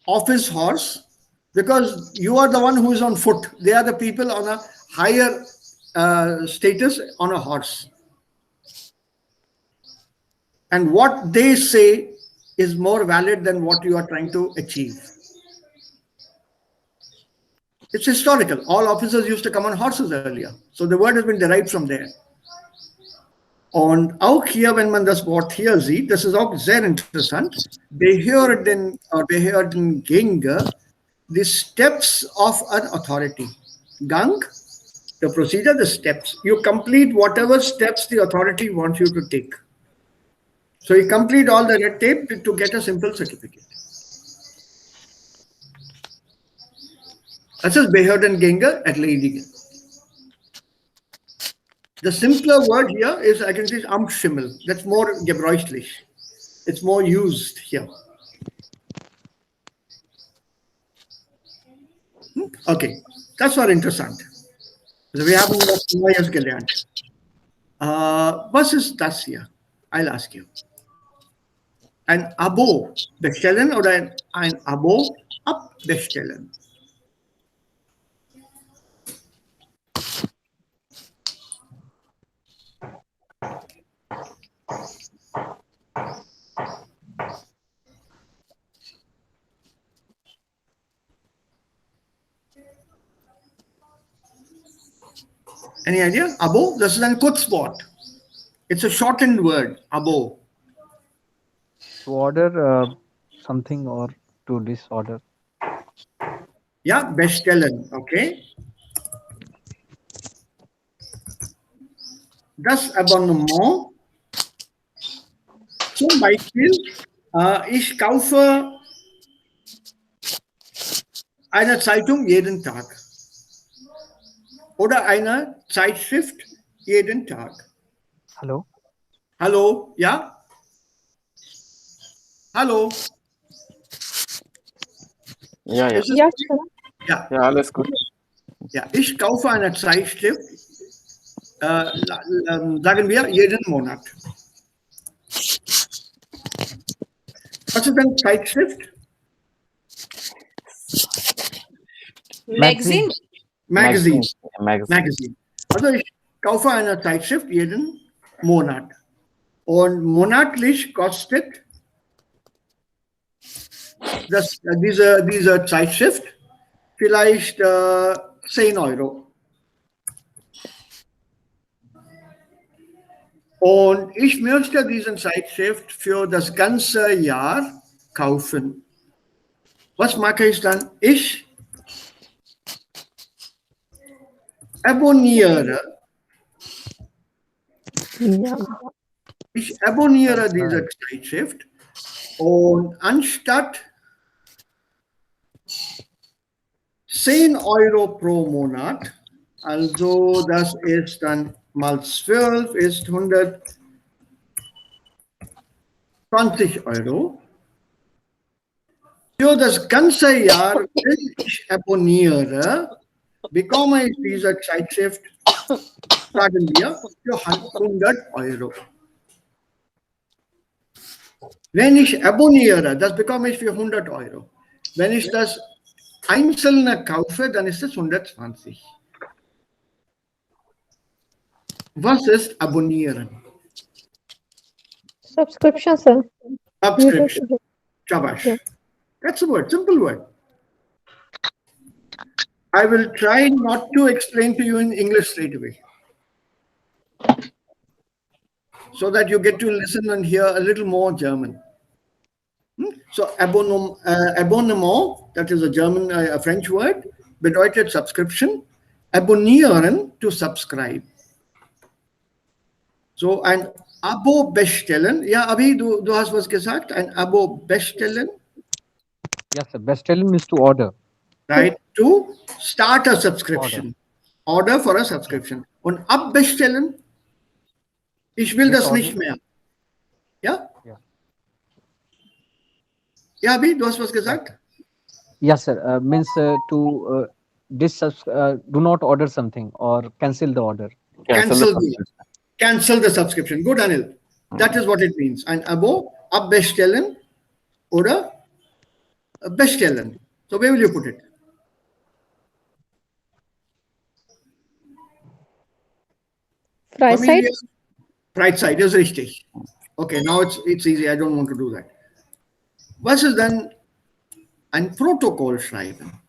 office horse, because you are the one who is on foot. They are the people on a higher status on a horse. And what they say is more valid than what you are trying to achieve. It's historical. All officers used to come on horses earlier. So the word has been derived from there. Und auch hier, wenn man das Wort hier sieht, das ist auch sehr interessant. Behörden or Behördengänge, the steps of an authority. Gang, the procedure, the steps. You complete whatever steps the authority wants you to take. So you complete all the red tape to get a simple certificate. Das ist Behördengänge erledigen. The simpler word here is, I can say, Amtsschimmel. That's more gebräuchlich. It's more used here. Okay, das war interessant. Also wir haben was Neues gelernt. Was ist das hier? I'll ask you. Ein Abo bestellen oder ein Abo abbestellen? Any idea? Abo? Das ist ein Kurzwort. It's a shortened word, Abo. To order something or to disorder. Ja, bestellen, okay. Das Abonnement, zum Beispiel, ich kaufe eine Zeitung jeden Tag oder eine Zeitschrift jeden Tag. Hello? Hallo, ja? Hallo? Ja, ja. Ist es Ja, okay? sir. Ja. Ja, alles gut. Ja, ich kaufe eine Zeitschrift, sagen wir, jeden Monat. Was ist denn Zeitschrift? Magazine. Magazine. Magazine. Magazine. Also ich kaufe eine Zeitschrift jeden Monat. Und monatlich kostet diese Zeitschrift vielleicht 10 Euro. Und ich möchte diese Zeitschrift für das ganze Jahr kaufen. Was mache ich dann? Ich abonniere. Ja. Ich abonniere diese Zeitschrift und anstatt 10 Euro pro Monat, also das ist dann mal 12, ist 120 Euro. Für das ganze Jahr, wenn ich abonniere, bekomme ich diese Zeitschrift, sagen wir, für 100 Euro. Wenn ich abonniere, das bekomme ich für 100 Euro. Wenn ich das einzelne kaufe, dann ist es 120. Was ist abonnieren? Subscription, sir. Subscription. Shabash. Yeah. That's a word, simple word. I will try not to explain to you in English straight away, so that you get to listen and hear a little more German. So Abonnement, that is a German, a French word, bedeutet Subscription. Abonnieren, to subscribe. So ein Abo bestellen. Ja, Abi, du hast was gesagt. Ein Abo bestellen. Yes, sir. Bestellen means to order. Right, to start a subscription. Order for a subscription. Und abbestellen, ich will das nicht mehr. Ja? Ja. Ja, Abi, du hast was gesagt? Yes, sir. Means to do not order something or cancel the order. Cancel the subscription. Good, Anil. That is what it means. Ein Abo, abbestellen oder bestellen. So where will you put it? Freizeit. Freizeit ist richtig. Okay, now it's easy. I don't want to do that. Was ist dann ein Protokoll schreiben?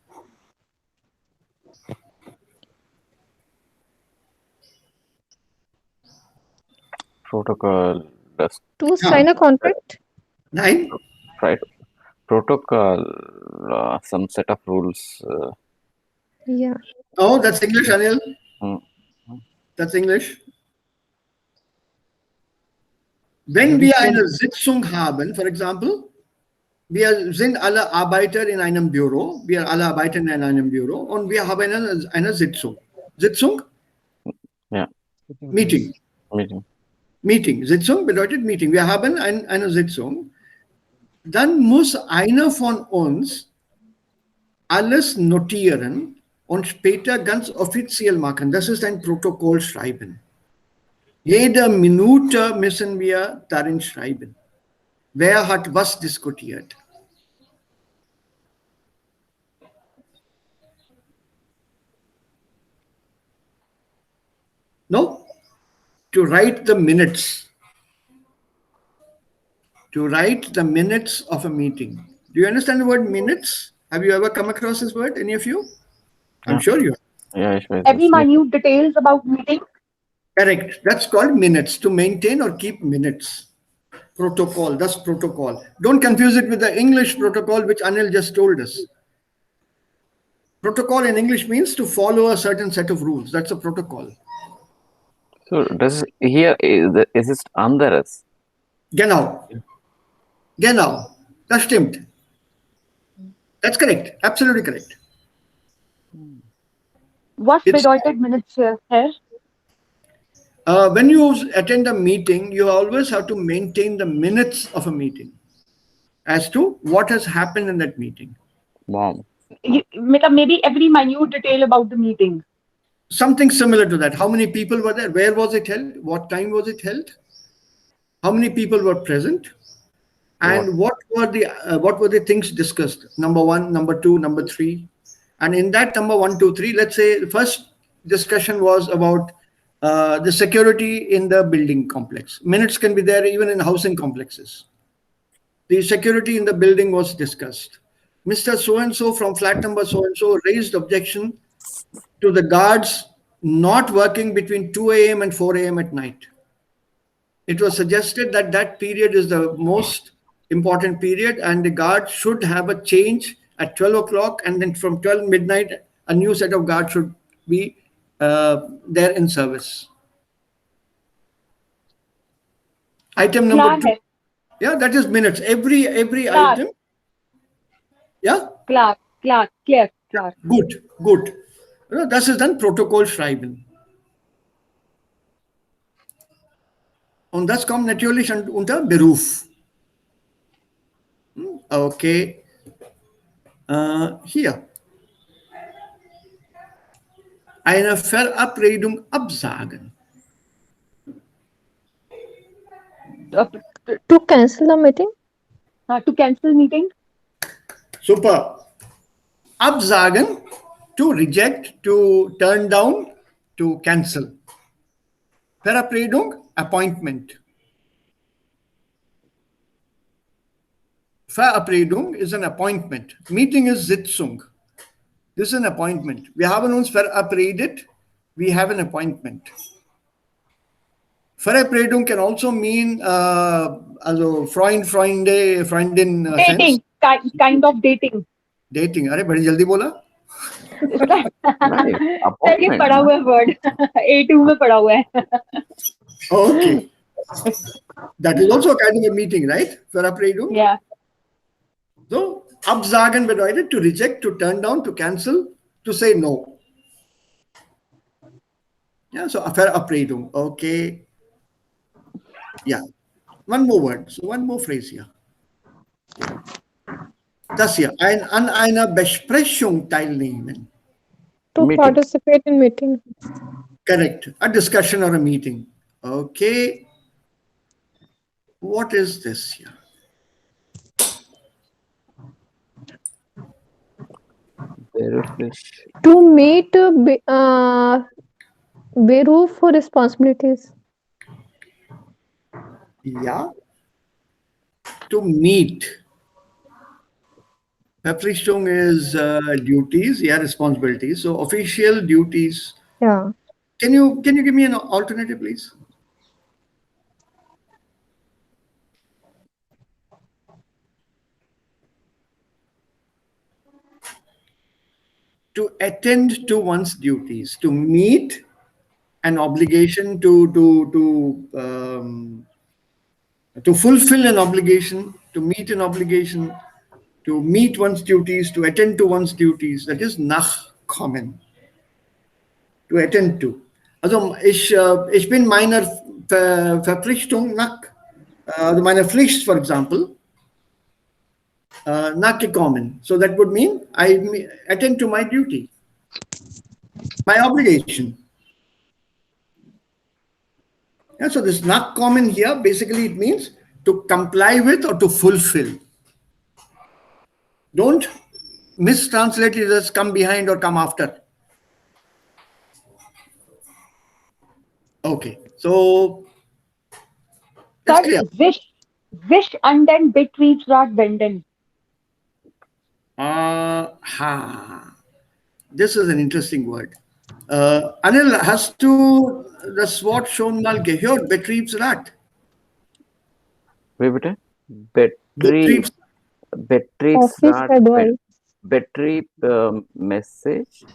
Protocol. To sign a contract. Nein? Right. Protocol. Some set of rules. Yeah. Oh, that's English, Anil. Hmm. That's English. Wenn wir eine Sitzung haben, for example, Wir sind alle Arbeiter in einem Büro. Wir alle arbeiten in einem Büro und wir haben eine Sitzung. Sitzung? Ja. Meeting. Meeting. Meeting. Sitzung bedeutet Meeting. Wir haben eine Sitzung. Dann muss einer von uns alles notieren und später ganz offiziell machen. Das ist ein Protokoll schreiben. Jede Minute müssen wir darin schreiben. Wer hat was diskutiert? No? To write the minutes. To write the minutes of a meeting. Do you understand the word minutes? Have you ever come across this word, any of you? I'm Yeah. sure you have. Yeah, ich weiß Every es. minute details about meeting. Correct. That's called minutes, to maintain or keep minutes. Protocol, that's protocol. Don't confuse it with the English protocol, which Anil just told us. Protocol in English means to follow a certain set of rules. That's a protocol. So, das ist hier, es ist anderes. Genau. Genau. Das stimmt. That's correct. Absolutely correct. Was It's- bedeutet minutes here? When you attend a meeting, you always have to maintain the minutes of a meeting as to what has happened in that meeting. Wow. Maybe every minute detail about the meeting. Something similar to that. How many people were there? Where was it held? What time was it held? How many people were present? And what were the things discussed? Number one, number two, number three. And in that number 1, 2, 3, let's say the first discussion was about the security in the building complex. Minutes can be there even in housing complexes. The security in the building was discussed. Mr. So-and-so from flat number so-and-so raised objection to the guards not working between 2 a.m. and 4 a.m. at night. It was suggested that that period is the most important period and the guard should have a change at 12 o'clock, and then from 12 midnight, a new set of guards should be there in service. Item number 2. Yeah, that is minutes. Every item. Yeah? Klar. Gut. Das ist dann Protokoll schreiben. Und das kommt natürlich unter Beruf. Okay. Hier. Eine Verabredung absagen. To cancel the meeting? To cancel meeting. Super. Absagen, to reject, to turn down, to cancel. Verabredung, appointment. Verabredung is an appointment. Meeting is Sitzung. This is an appointment. Wir haben uns verabredet. We have an appointment. Verabredung can also mean also Freund, Freunde, Freundin. Dating. Kind of dating. Dating. अरे बड़ी जल्दी बोला. ये पढ़ा हुआ है word. A2 में पढ़ा हुआ है. Okay. That is also a kind of a meeting, right? Verabredung. Yeah. So, absagen bedeutet to reject, to turn down, to cancel, to say no. Yeah, so Verabredung. Okay. Yeah. One more word. So one more phrase here. Das hier. An einer Besprechung teilnehmen. To Meeting. participate in meeting. Correct. A discussion or a meeting. Okay. What is this here? To meet beruf responsibilities. Yeah. To meet. Verpflichtung is duties, yeah, responsibilities. So official duties. Yeah. Can you give me an alternative, please? To attend to one's duties, to meet an obligation, to fulfill an obligation, to meet an obligation, to meet one's duties, to attend to one's duties. That is nachkommen, to attend to. Also, ich bin meiner Verpflichtung meiner Pflicht, for example, nachgekommen. So that would mean I attend to my duty, my obligation. Yeah, so this nachkommen here, basically it means to comply with or to fulfill. Don't mistranslate it as come behind or come after. Okay, so that's clear. Wish and then Betriebsrat wenden. This is an interesting word. Anil, hast du das Wort schon mal gehört? Betriebsrat. Wie bitte? Betrieb, Office Betriebsrat, advice. Betrieb message.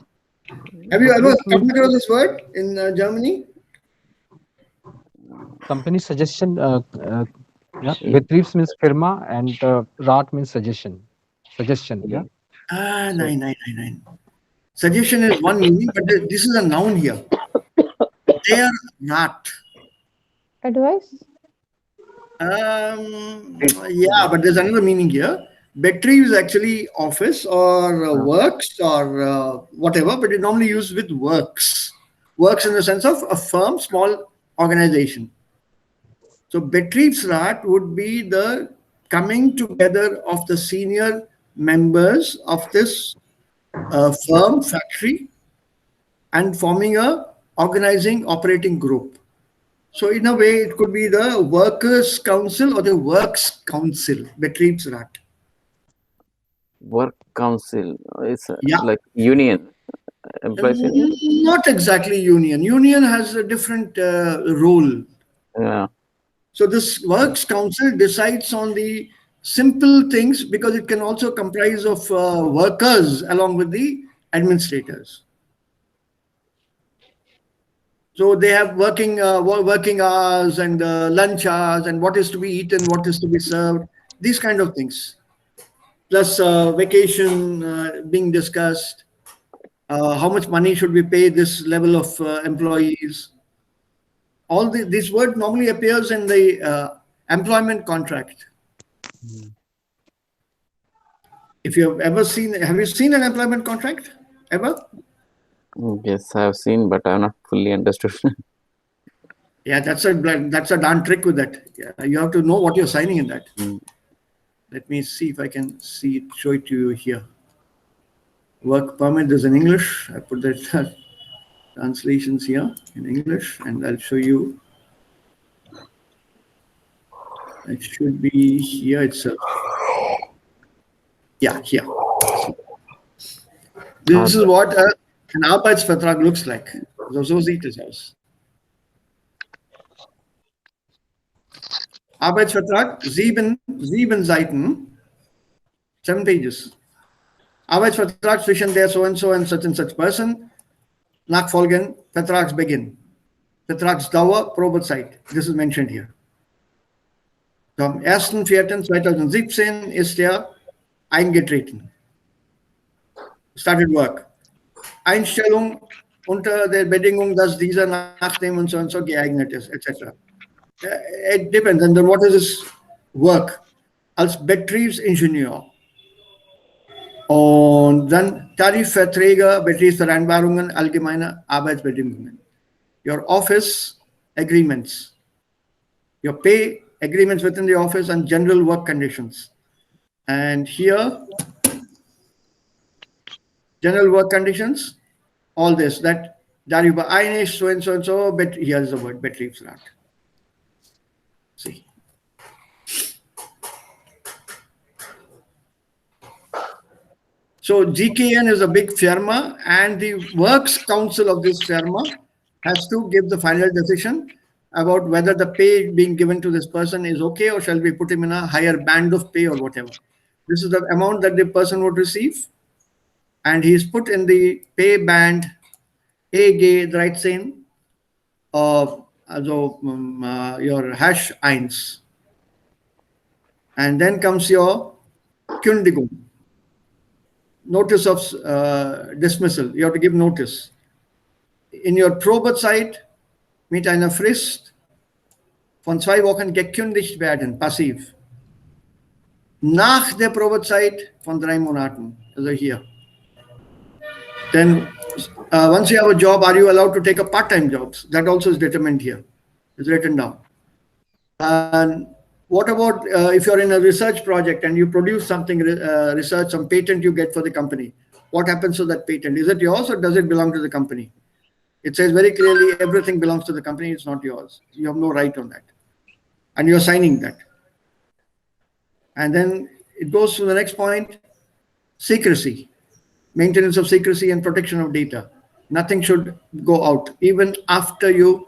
Have you ever come across this word in Germany? Company suggestion. Yeah, Betriebs means firma and Rat means suggestion. Suggestion. Yeah. Nein. Suggestion is one meaning, but this is a noun here. Der Rat. Advice? Yeah, but there's another meaning here. Betrieb is actually office or works or whatever, but it normally used with works. Works in the sense of a firm, small organization. So Betriebsrat would be the coming together of the senior members of this firm, factory, and forming a organizing operating group. So in a way, it could be the workers' council or the works council, Betriebsrat. Work council. It's like union. Employees union? Not exactly union. Union has a different role. Yeah. So this works council decides on the simple things because it can also comprise of workers along with the administrators. So they have working hours and lunch hours and what is to be eaten, what is to be served, these kind of things. Plus vacation being discussed, how much money should we pay this level of employees. All this word normally appears in the employment contract. If you have ever seen, have you seen an employment contract ever? Yes, I have seen, but I have not fully understood. Yeah, that's a darn trick with that. Yeah, you have to know what you're signing in that. Let me see if I can show it to you here. Work permit is in English. I put the translations here in English, and I'll show you. It should be here itself. Yeah, here. This is what an Arbeitsvertrag looks like. So sieht es aus. Arbeitsvertrag, sieben Seiten, 7 pages. Arbeitsvertrag zwischen der so and such person. Nachfolgen, Vertragsbeginn. Vertragsdauer, Probezeit. This is mentioned here. Am 1.4.2017 ist er eingetreten. Started work. Einstellung unter der Bedingung, dass dieser nach dem und so geeignet ist, etc. It depends. And then what is his work? Als Betriebsingenieur. Und dann Tarifverträge, Betriebsvereinbarungen, allgemeine Arbeitsbedingungen. Your office agreements. Your pay agreements within the office and general work conditions. And here, general work conditions, all this, that darüber einig, so and so, but here's the word Betriebsrat. See. So GKN is a big firma, and the works council of this firma has to give the final decision about whether the pay being given to this person is okay or shall we put him in a higher band of pay or whatever. This is the amount that the person would receive, and he is put in the pay band EG 13 of your #1. And then comes your Kündigung, notice of dismissal. You have to give notice. In your Probezeit mit einer Frist von 2 Wochen gekündigt werden, passiv. Nach der Probezeit von 3 Monaten, also hier. Then, once you have a job, are you allowed to take a part-time jobs? That also is determined here. It's written down. And what about if you're in a research project and you produce something, research, some patent you get for the company? What happens to that patent? Is it yours or does it belong to the company? It says very clearly, everything belongs to the company. It's not yours. You have no right on that. And you're signing that. And then it goes to the next point, secrecy, maintenance of secrecy and protection of data. Nothing should go out, even after your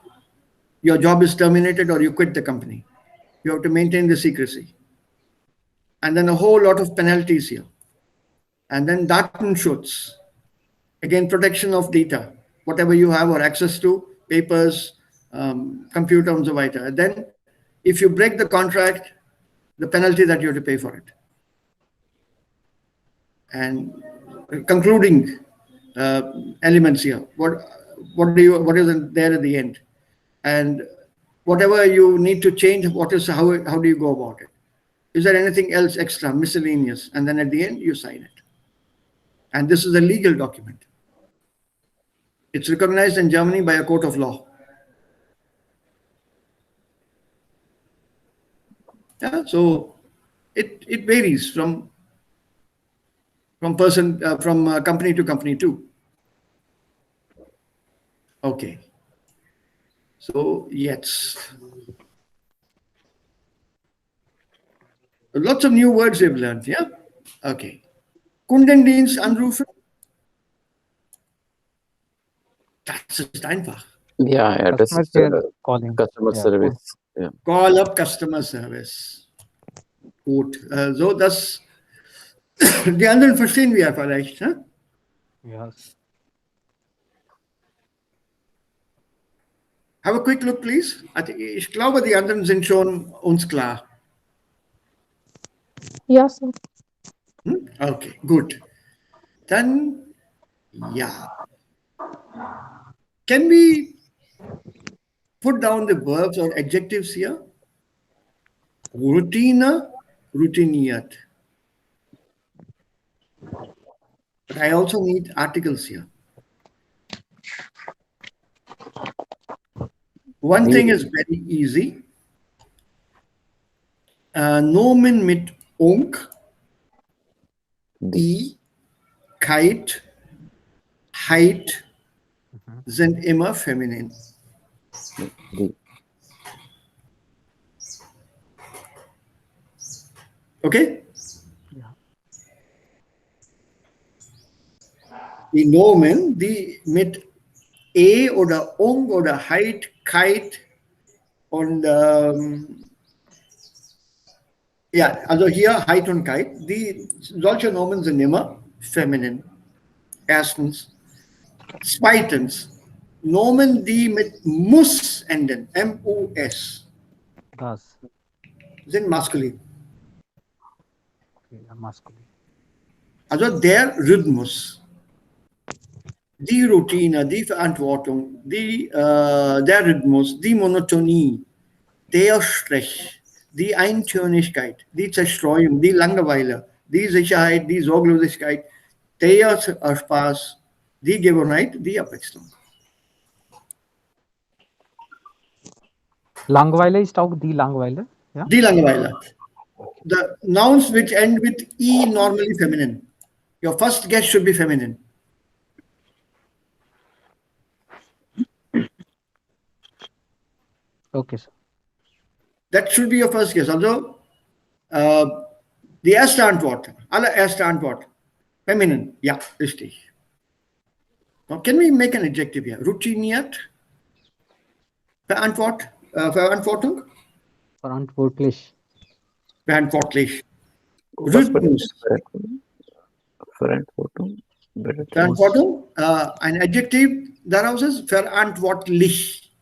job is terminated or you quit the company. You have to maintain the secrecy. And then a whole lot of penalties here. And then Datenschutz, again, protection of data, whatever you have or access to, papers, computer and so weiter. And then if you break the contract, the penalty that you have to pay for it. And concluding elements here, what is there at the end? And whatever you need to change, how do you go about it? Is there anything else extra, miscellaneous? And then at the end, you sign it. And this is a legal document. It's recognized in Germany by a court of law. Yeah, so it varies from company to company too. Okay. So yes, lots of new words we've learned. Yeah. Okay. Kundendienst anrufen. Das ist einfach. Yeah, this Customer is care calling. customer Yeah, service. Yeah. Call up customer service. Gut. So, das, die anderen verstehen wir vielleicht. Ne? Yes. Have a quick look, please. Ich glaube, die anderen sind schon uns klar. Yeah, sir. Okay, gut. Dann, ja. Can we put down the verbs or adjectives here? Routine, routiniert. But I also need articles here. One thing is very easy. Nomen mit unk, i, kite, height sind immer feminin. Okay? Ja. Die Nomen, die mit e oder ung oder height, kite und ja, also hier height und kite, solche Nomen sind immer feminin. Erstens. Zweitens, Nomen, die mit muss enden, M-U-S, Das. sind maskulin. Okay, masculine. Also der Rhythmus, die Routine, die Verantwortung, der Rhythmus, die Monotonie, der Stress, die Eintönigkeit, die Zerstreuung, die Langeweile, die Sicherheit, die Sorglosigkeit, der Spaß, die Gewohnheit, die Abwechslung. Langweile ist auch die Langweile. Ja? Die Langeweile. The nouns which end with E normally feminine. Your first guess should be feminine. Okay, sir. That should be your first guess. Also, die erste Antwort, allererste Antwort, feminine. Ja, richtig. Now, can we make an adjective here? Routiniert, Verantwortung, Verantwortlich. verantwortlich. Was Rhythmus. Verantwortung. Verantwortung, ein Adjektiv daraus ist verantwortlich.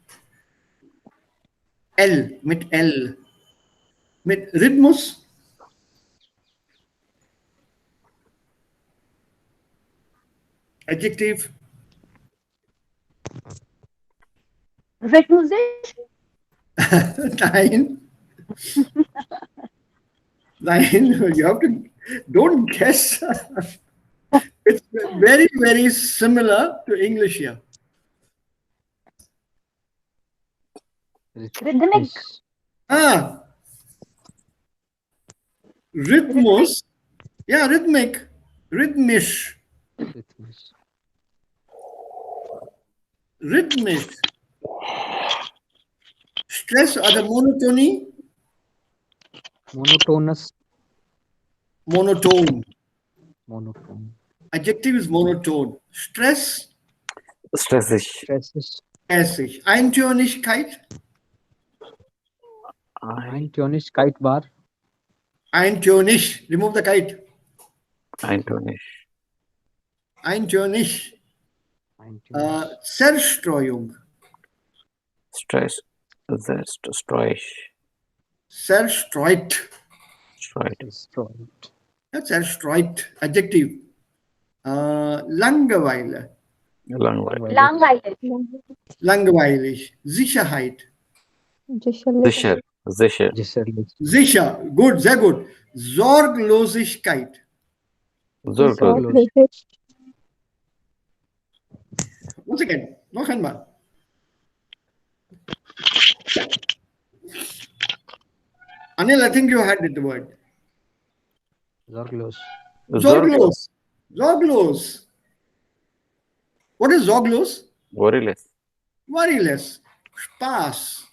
L, mit Rhythmus. Adjective. Requisite. 9. 9. You have to, don't guess. It's very, very similar to English here. Rhythmic. Ah, Rhythmic. rhythmus. Yeah, rhythmic. Rhythmisch. Rhythmisch. Stress or the monotony. Monotonous. Monotone. Monotone. Adjective is monotone. Stress. Stressig. Stressig. Eintönigkeit. Eintönig. Kite bar. Eintönig. Remove the kite. Eintönig. Eintönig. Zerstreuung. Stress. Zerstreut. Zerstreut. Destroyed. That's zerstreut. Adjective. Langeweile. Langweilig. Langweilig. Langweilig. Sicherheit. Sicher. Sicher. Sicher. Good. Sehr gut. Sorglosigkeit. Sorglos. Once again. Noch einmal. Anil, I think you had the word. Sorglos. Sorglos. Sorglos. What is sorglos? Worryless. Worryless. Spaß.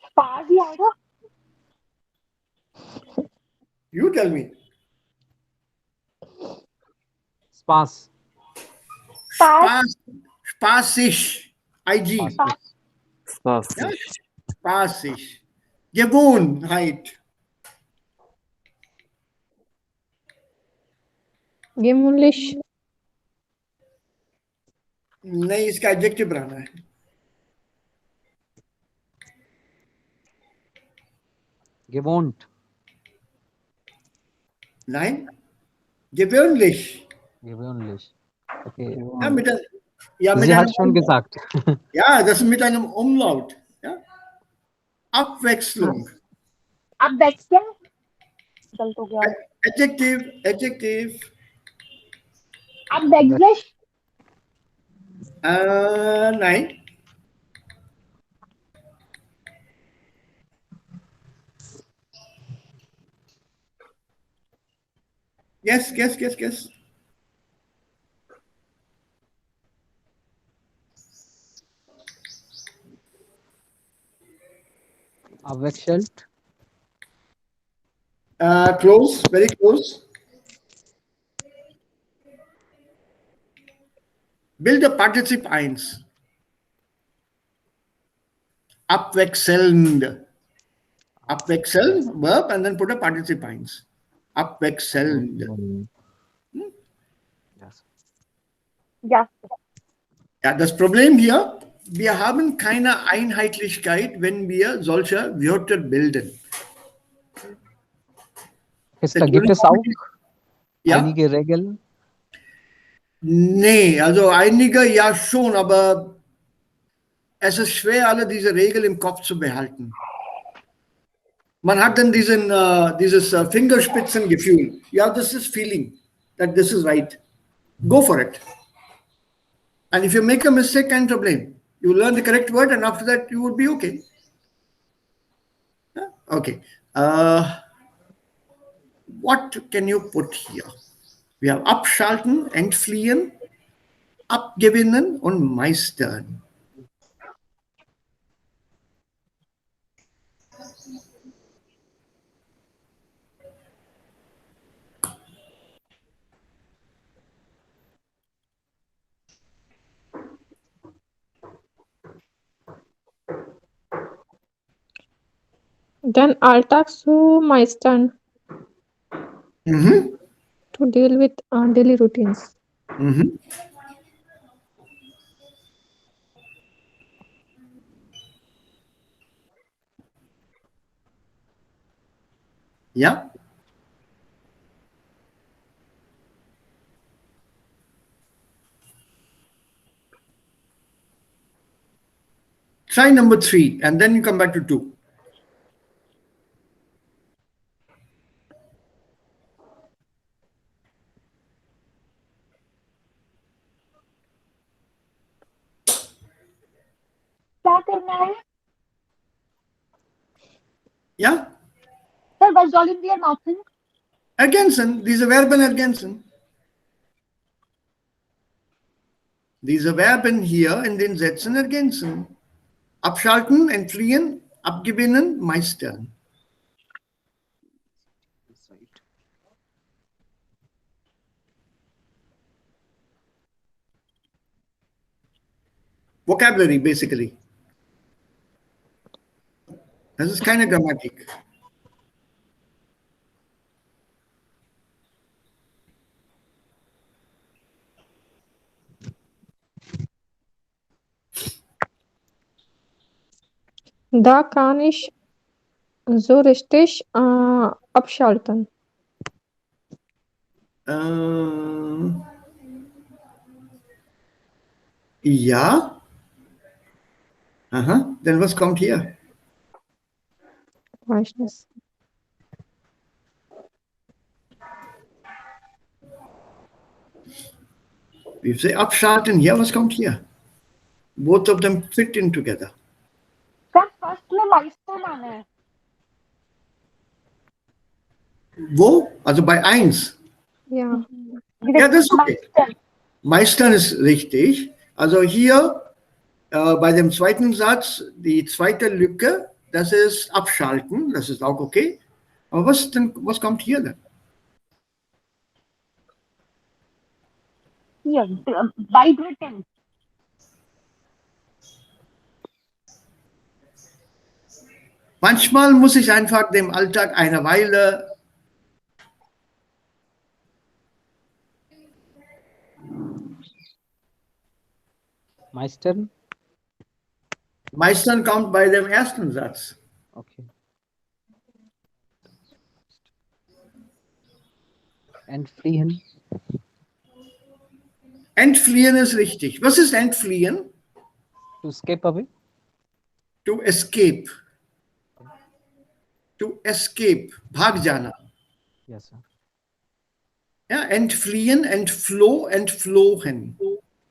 Spaß ही आएगा. You tell me. Spas. Spaß. Spaßig. IG. Spaßig. Ja? Spaßig. Gewohnheit. Gemütlich. नहीं इसका adjective बनाना है. Gewohnt. Nein. Gewöhnlich. Gewöhnlich. Okay. Ja, mit ein, ja, mit Sie hat einem schon gesagt. Ja, das ist mit einem Umlaut. Ja? Abwechslung. Abwechslung. गलत हो गया. Adjective. Adjective. Abwechslung. Nein. Guess. Abwechselt. Close, very close. Build a participle 1. Abwechselnd. Abwechseln, verb, and then put a participle 1. Abwechselnd. Yes. Ja. Ja, das Problem hier, wir haben keine Einheitlichkeit, wenn wir solche Wörter bilden. Da gibt es auch Ja? einige Regeln. Nee, also einige ja schon, aber es ist schwer, alle diese Regeln im Kopf zu behalten. Man hat dann dieses Fingerspitzengefühl. Ja, this is feeling that this is right. Go for it. And if you make a mistake, kein Problem. You learn the correct word and after that you will be okay. Yeah? Okay. What can you put here? Wir haben abschalten, entfliehen, abgewinnen und meistern. Then Alltag zu meistern. To deal with daily routines. Ja? Try number 3 and then you come back to 2. क्या करना है? Yeah? Sir, was all in their mouthing? Ergänzen, diese Verben ergänzen. Diese Verben hier in den Sätzen ergänzen. Abschalten, entfliehen, abgewinnen, meistern. Vocabulary, basically. Das ist keine Grammatik. Da kann ich so richtig abschalten. Ja. Aha, dann was kommt hier? Weiß nicht. We say abschalten, hier, was kommt hier? Both of them fit in together. Sir, first में milestone आना है. Wo? Also bei 1. Ja. Ja, das ist okay. Meistern ist richtig. Also hier bei dem zweiten Satz, die zweite Lücke, das ist abschalten, das ist auch okay. Aber was kommt hier denn? Hier, by written. Manchmal muss ich einfach dem Alltag eine Weile Meistern? Meistern kommt bei dem ersten Satz. Okay. Entfliehen? Entfliehen ist richtig. Was ist entfliehen? To escape away? To escape. To escape. भाग जाना. Yes, sir. Ja, entfliehen, entfloh, entflohen.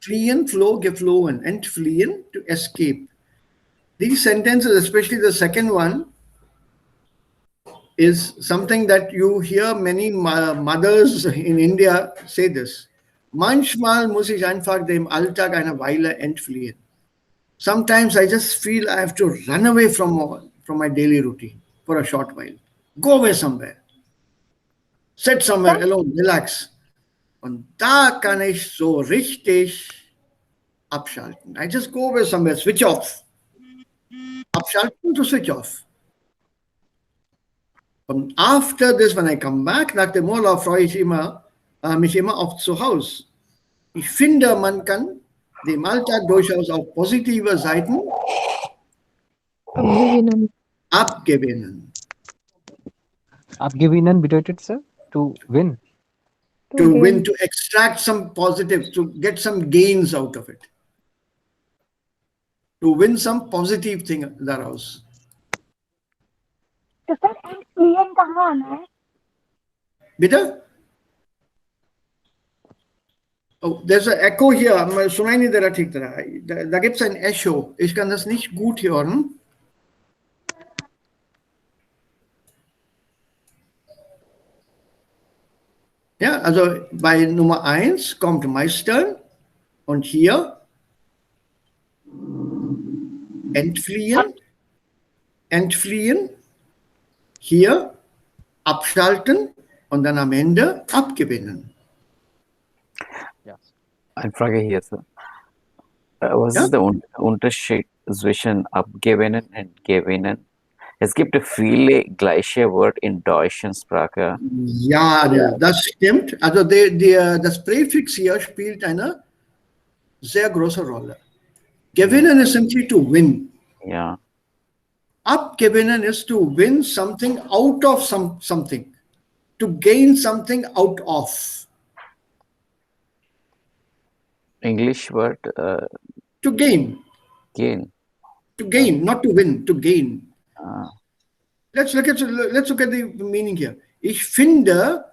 Fliehen, floh, geflohen. Entfliehen, to escape. These sentences, especially the second one, is something that you hear many mothers in India say this. Manchmal muss ich einfach dem Alltag eine Weile entfliehen. Sometimes I just feel I have to run away from my daily routine for a short while. Go away somewhere. Sit somewhere alone, relax. Und da kann ich so richtig abschalten. I just go away somewhere, switch off. Abschalten to switch off. Und after this, when I come back, nach dem Urlaub freue ich mich immer auf zu Hause. Ich finde, man kann dem Alltag durchaus auch positive Seiten Abgewinnen. abgewinnen. Abgewinnen bedeutet, sir? To win. To win, to extract some positive, to get some gains out of it. To win some positive thing daraus. तो sir entfliehen कहाँ आना है? Bitte? Oh, there's an echo here. सुनाई नहीं दे रहा ठीक तरह. Da gibt es ein Echo. Ich kann das nicht gut hören. Ja, also bei Nummer 1 kommt Meistern und hier entfliehen, entfliehen, hier abschalten und dann am Ende abgewinnen. Yes. Eine Frage hier, Sir. Was ist der Unterschied zwischen abgewinnen und gewinnen? Es gibt viele gleiche Wörter in deutschen Sprache. Ja, das stimmt. Also das Präfix hier spielt eine sehr große Rolle. Gewinnen ist simply to win. Ja. Abgewinnen is to win something out of something. To gain something out of. English word To gain. gain. To gain, not to win, to gain. Ah, Let's look at the meaning here. Ich finde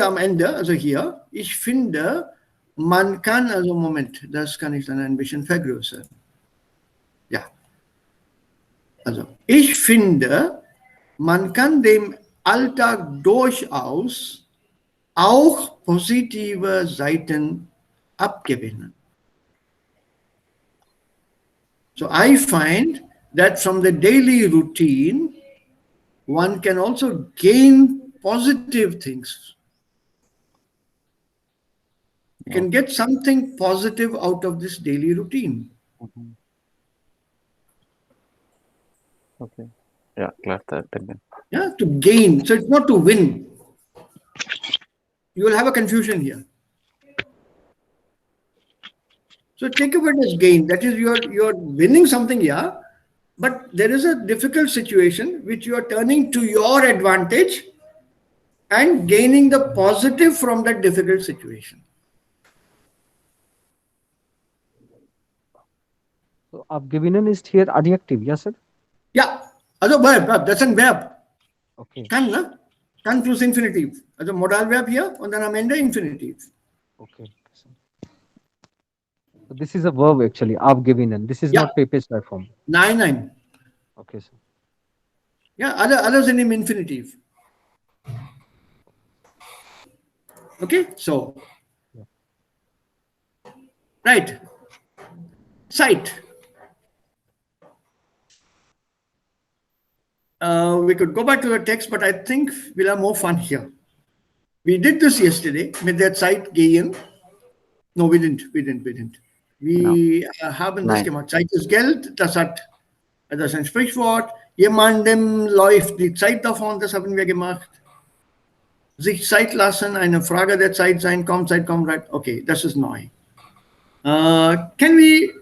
am Ende, also hier, ich finde, man kann, also Moment, das kann ich dann ein bisschen vergrößern. Ja. Also, ich finde, man kann dem Alltag durchaus auch positive Seiten abgewinnen. So I find that from the daily routine, one can also gain positive things. You can get something positive out of this daily routine. okay. Yeah, glad that again. Yeah, to gain. So it's not to win. You will have a confusion here. So take a word as gain. That is, you're winning something, yeah, but there is a difficult situation which you are turning to your advantage and gaining the positive from that difficult situation. So abgewinnen is here adjective, yes, sir? Yeah, also verb, that's a verb. Okay. Kann, ne? Kann plus infinitive. Also Modal Verb hier und dann am Ende Infinitiv. Okay. So this is a verb actually, abgewinnen. This is not Pepe's form. Nein. Okay, sir. Ja, alle sind im Infinitiv. Okay, so. Right. Sight. We could go back to the text, but I think we'll have more fun here. We did this yesterday with that Zeit gehen. No, we didn't. Wir haben das gemacht. Zeit ist Geld, das ist ein Sprichwort. Jemandem läuft die Zeit davon, das haben wir gemacht. Sich Zeit lassen, eine Frage der Zeit sein, kommt Zeit, kommt right. Okay, das ist neu. Can we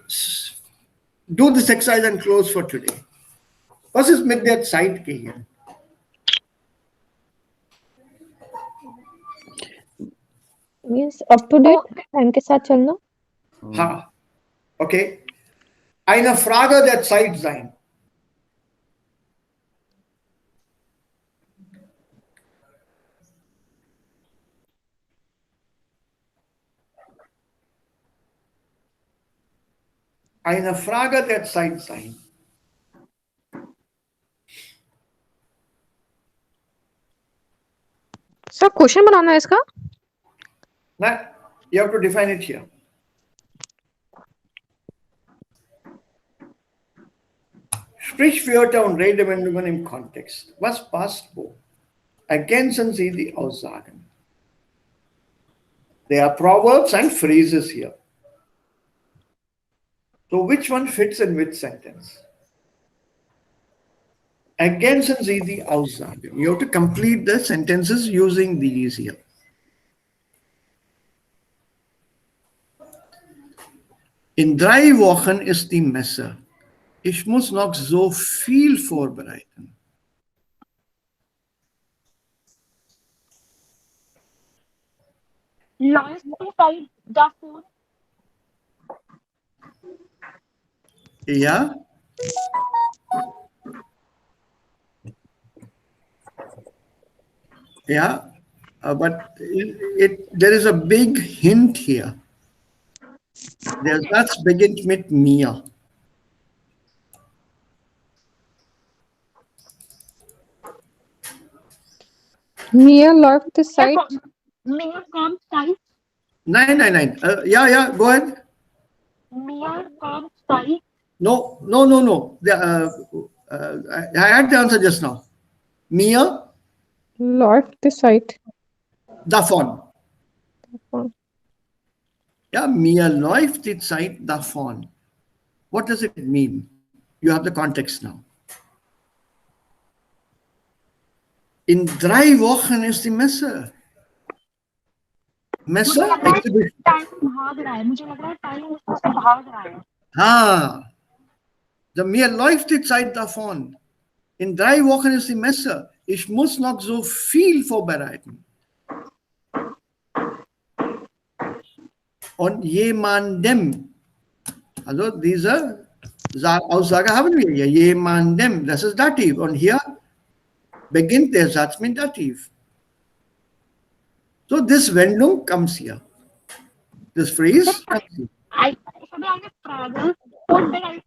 do this exercise and close for today? Was ist mit der Zeit gehen? Means up to date, time के साथ चलना. Ha. Okay. Eine Frage der Zeit sein. Eine Frage der Zeit sein. Sir question बनाना है इसका? No, you have to define it here. Sprichwörter und Redewendungen im Kontext. Was passt wo? Ergänzen Sie die Aussagen. There are proverbs and phrases here. So which one fits in which sentence? Ergänzen Sie die Aussagen. You have to complete the sentences using these here. In 3 Wochen ist die Messe. Ich muss noch so viel vorbereiten. Läuft die Zeit davon? Ja? Yeah, but there is a big hint here. Der Satz beginnt mit mir. Mir läuft die Zeit. Mir kommt Zeit. Nein. Yeah, go ahead. Mir kommt Zeit. No. I had the answer just now. Mir Läuft die Zeit. davon. Davon. Ja, mir läuft die Zeit davon. What does it mean? You have the context now. In 3 Wochen ist die Messe. Messe? Time भाग रहा है मुझे लग रहा है time उससे भाग रहा है Ah, mir läuft die Zeit davon. In 3 Wochen ist die Messe. Ich muss noch so viel vorbereiten. Und jemandem, also dieser Aussage haben wir ja. Jemandem. Das ist Dativ. Und hier beginnt der Satz mit Dativ. So, this Wendung comes here. This phrase comes here. Ich habe eine Frage. Vorbereitet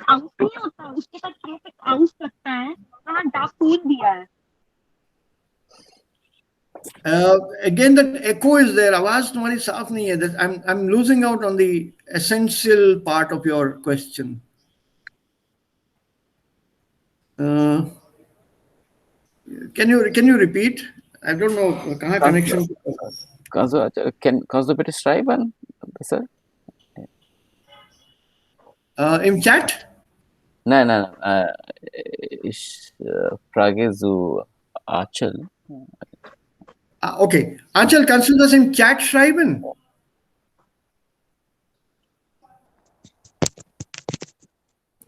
aus नहीं होता उसके साथ prefix aus लगता है वहाँ दाफून दिया है Again, that echo is there. आवाज तुम्हारी साफ नहीं है. I'm losing out on the essential part of your question. Can you repeat? I don't know. कहाँ connection? Kannst du bitte schreiben, sir? Im Chat? Nein. Ich frage so Achal. Okay. Achal, kannst du das im Chat schreiben?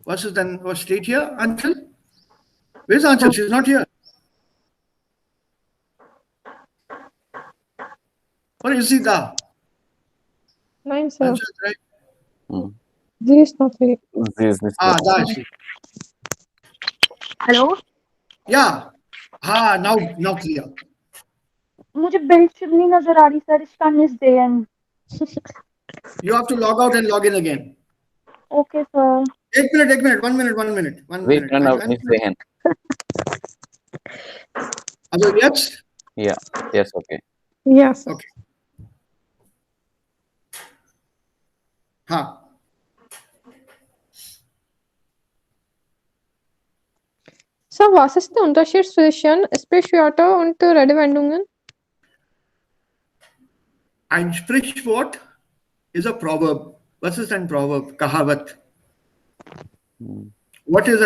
Was steht hier, Achal? Where's Achal? She's not here. Or is she da? Nein, sir. Achal, right? Sie ist not here. Sie ist nicht Da ist sie. Hello Yeah. Now clear. मुझे belt ship नहीं नजर आ रही sir इसका miss day and You have to log out and log in again. Okay sir One minute. Wir können auch nicht sehen. Also jetzt? Ja, yes, okay. Yes. Okay. Ha. So, was ist der Unterschied zwischen Sprichwörter und Redewendungen? Ein Sprichwort is a proverb. Was ist ein Proverb? Kahavat. Was ist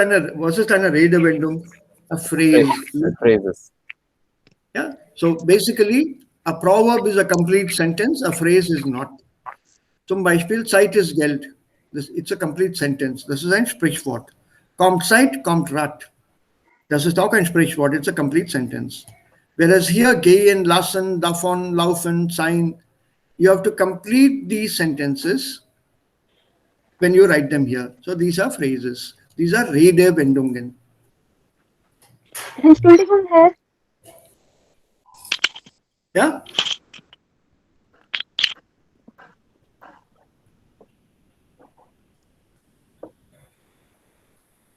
eine Redewendung? A phrase. Phrases. Yeah. So basically, a proverb is a complete sentence. A phrase is not. Zum Beispiel, Zeit ist Geld. It's a complete sentence. Das ist ein Sprichwort. Kommt Zeit, kommt Rat. Das ist auch ein Sprichwort. It's a complete sentence. Whereas here, gehen, lassen, davon, laufen, sein, you have to complete these sentences when you write them here. So these are phrases. These are Redewendungen. Entschuldigung, Herr. Yeah?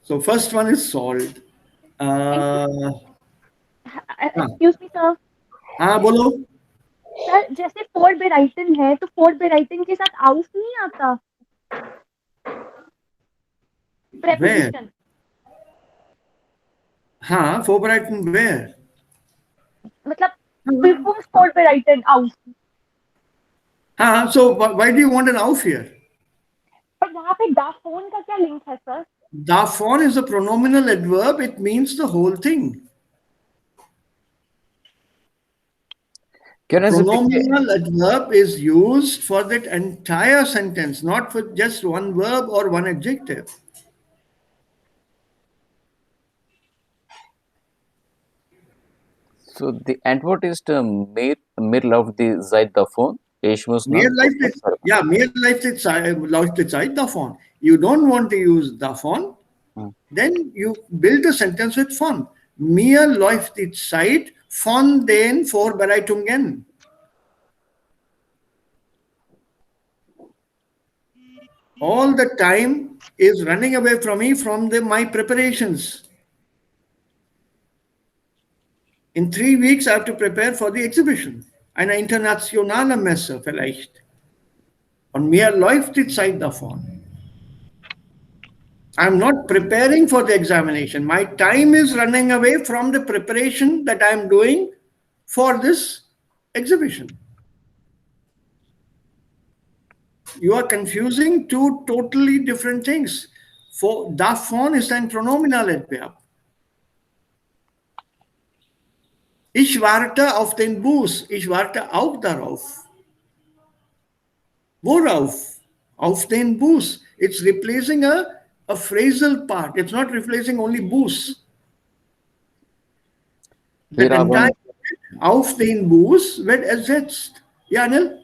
So first one is solved. Excuse me, sir. हाँ बोलो. Sir जैसे four बेराइटन है तो four बेराइटन के साथ आउस नहीं आता preposition. हाँ, Vorbereiten where? मतलब before फोर बेराइटन आउस. हाँ, so why do you want an auf here? पर वहाँ पे davon का क्या लिंक है sir? Davon is a pronominal adverb. It means the whole thing. Pronominal adverb is used for that entire sentence, not for just one verb or one adjective. So the Antwort ist mehr läuft die Zeit davon. Ich muss mehr läuft die Zeit davon. You don't want to use davon, then you build a sentence with von. Mir läuft die Zeit von den Vorbereitungen. All the time is running away from me from my preparations. In 3 weeks, I have to prepare for the exhibition. Eine internationale Messe vielleicht. Und mir läuft die Zeit davon. I'm not preparing for the examination. My time is running away from the preparation that I'm doing for this exhibition. You are confusing two totally different things. Davon ist ein Pronominaladverb. Ich warte auf den Bus. Ich warte auch darauf. Worauf? Auf den Bus. It's replacing a phrasal part. It's not replacing only Bus. The entire auf den Bus wird ersetzt. Ja, Anil?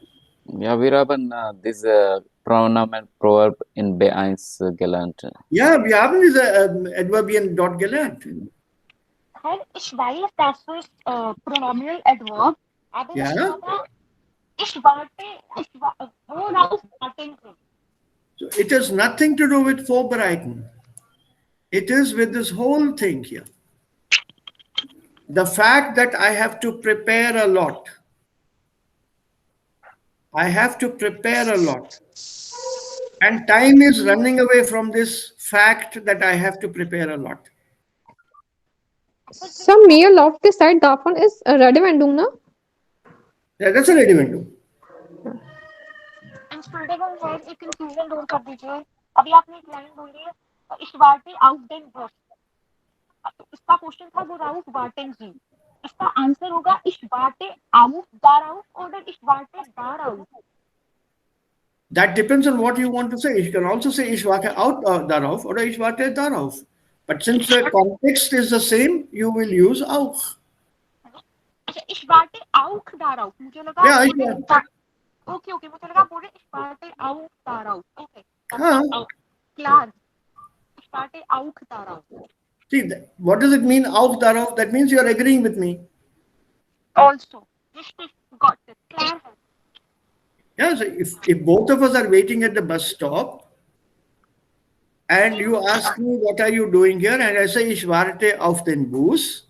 Ja, wir haben diese Pronomen Proverb in B1 gelernt. Ja, wir haben diese Adverbien dort gelernt. Ich weiß, das ist pronominal adverb, aber Ja. worauf warten Sie? So it has nothing to do with vorbereiten. It is with this whole thing here. The fact that I have to prepare a lot. I have to prepare a lot. And time is running away from this fact that I have to prepare a lot. Some mehr Lauf die Zeit davon ist Redewendung, ne? Yeah, that's a ready-made. Entschuldigung, Herr, एक confusion दूर कर दीजिए. अभी आपने एक line बोली है, ich warte auf den Bus. तो इसका क्वेश्चन था worauf warten Sie? इसका आंसर होगा ich warte auf darauf oder ich warte darauf. That depends on what you want to say. You can also say ich warte out darauf or ich warte darauf. But since the context is the same, you will use auch. Ich warte auch darauf. मुझे लगा Yeah, okay, मुझे लगा बोले ich warte auch darauf. Okay. हाँ. Klar. Ich warte auch darauf. See, what does it mean auch darauf? That means you are agreeing with me. Also. Richtig. Got it. Klar. Yeah, so if both of us are waiting at the bus stop and you ask me, what are you doing here? And I say, ich warte auf den Bus.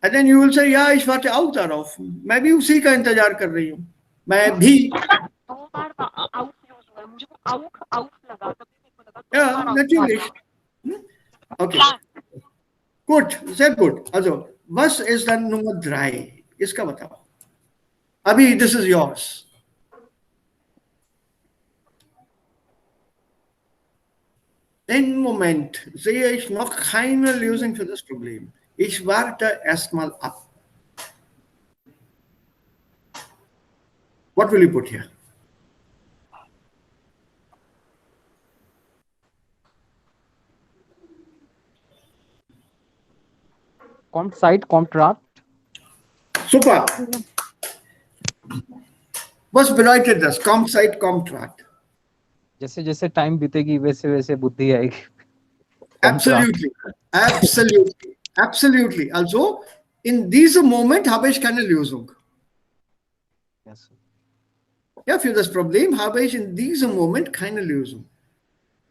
And then you will say, yeah, ich warte auch darauf. मैं भी उसी का इंतजार कर रही हूँ. मैं भी. दो बार out use हुआ है. मुझे वो out लगा. तभी मेरे को लगा. Yeah, natürlich. Okay. Gut, sehr gut. Also, was ist dann Nummer 3? इसका बताओ. Abhi, this is yours. Im Moment sehe ich noch keine Lösung für das Problem. Ich warte erstmal ab. What will you put here? Kommt Zeit, kommt Rat. Super. Was bedeutet das? Kommt Zeit, kommt Rat. जैसे जैसे time बीतेगी वैसे वैसे बुद्धि आएगी. Absolutely. Absolutely. Absolutely. Also, in diesem Moment habe ich keine Lösung. Yes. Ja, für das Problem habe ich in diesem Moment keine Lösung.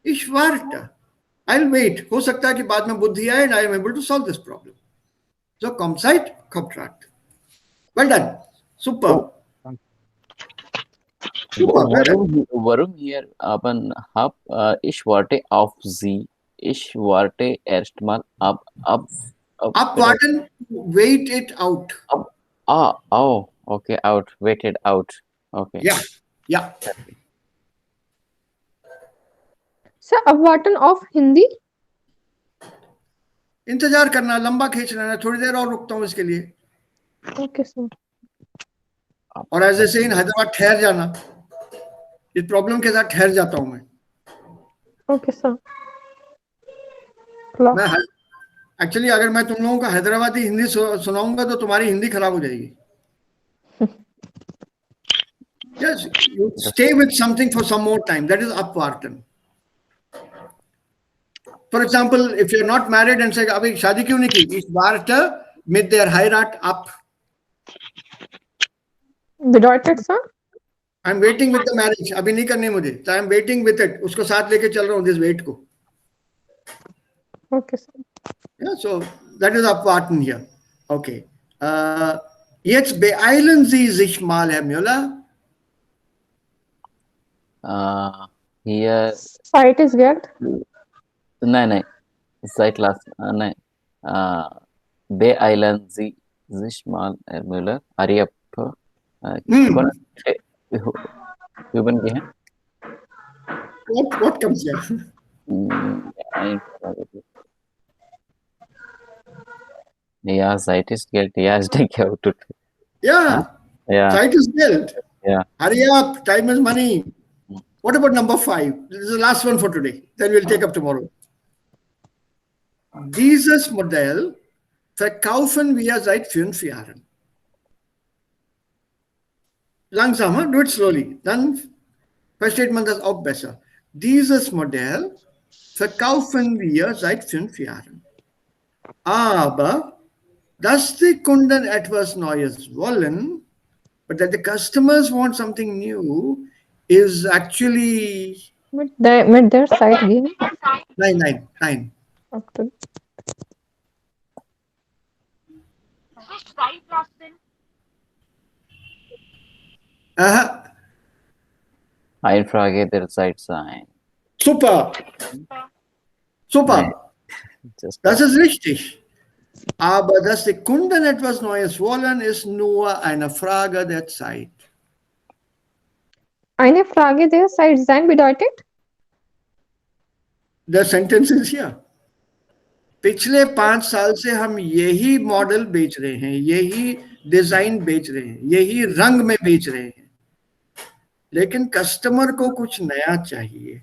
Ich warte. I'll wait. हो सकता है कि बाद में बुद्धि आए and I am able to solve this problem. So, kommt Zeit, kommt Rat. Well done. Super. Super. Warum hier haben ich warte auf Sie. Ich warte erstmal ab. Abwarten, wait it out. Oh, okay, out. Wait it out. Okay. Yeah, yeah. Sir, abwarten of Hindi? इंतजार करना, लंबा खींच लेना, थोड़ी देर और रुकता हूँ इसके लिए. Okay, sir. और ऐसे से इन हैदराबाद ठहर जाना. इस प्रॉब्लम के साथ ठहर जाता हूँ मैं. Okay, sir. मैं एक्चुअली अगर मैं तुम लोगों का हैदराबादी हिंदी सुनाऊंगा तो तुम्हारी हिंदी खराब हो जाएगी. Yes, you stay with something for some more time. That is abwarten. For example, if you're not married and say, "Abhi शादी क्यों नहीं की?" Ich warte mit der Heirat ab. Bedeutet, sir? I'm waiting with the marriage. अभी नहीं करनी मुझे. So I'm waiting with it. उसको साथ लेके चल रहा हूँ this wait को. Okay, sir. Yeah, so that is abwarten here. Okay. Jetzt beeilen Sie sich mal, Herr Müller. Hier. Zeit ist Geld. Nein. Seit last. Nein. Beeilen Sie sich mal, Herr Müller. Hurry up. What comes here? Ja, Zeit ist Geld. Ja, ich denke auch. Yeah. Zeit ist Geld. Yeah. Hurry up. Time is money. What about number 5? This is the last one for today. Then we'll take up tomorrow. Dieses Modell verkaufen wir seit 5 Jahren. Langsam, do it slowly. Dann Versteht man das auch besser? Dieses Modell verkaufen wir seit 5 Jahren. Aber dass die Kunden etwas Neues wollen, but that the customers want something new, is actually With their side game. nine, nine, nine. Okay. Which side, Justin? Aha, Einfrage derzeit sein. super, Nein, super. just Das ist richtig. Aber dass die Kunden etwas Neues wollen, ist nur eine Frage der Zeit. Eine Frage der Side sein bedeutet? The sentence is here. पिछले 5 साल से हम यही model बेच रहे हैं, यही design बेच रहे हैं, यही रंग में बेच रहे हैं, लेकिन कस्टमर को कुछ नया चाहिए.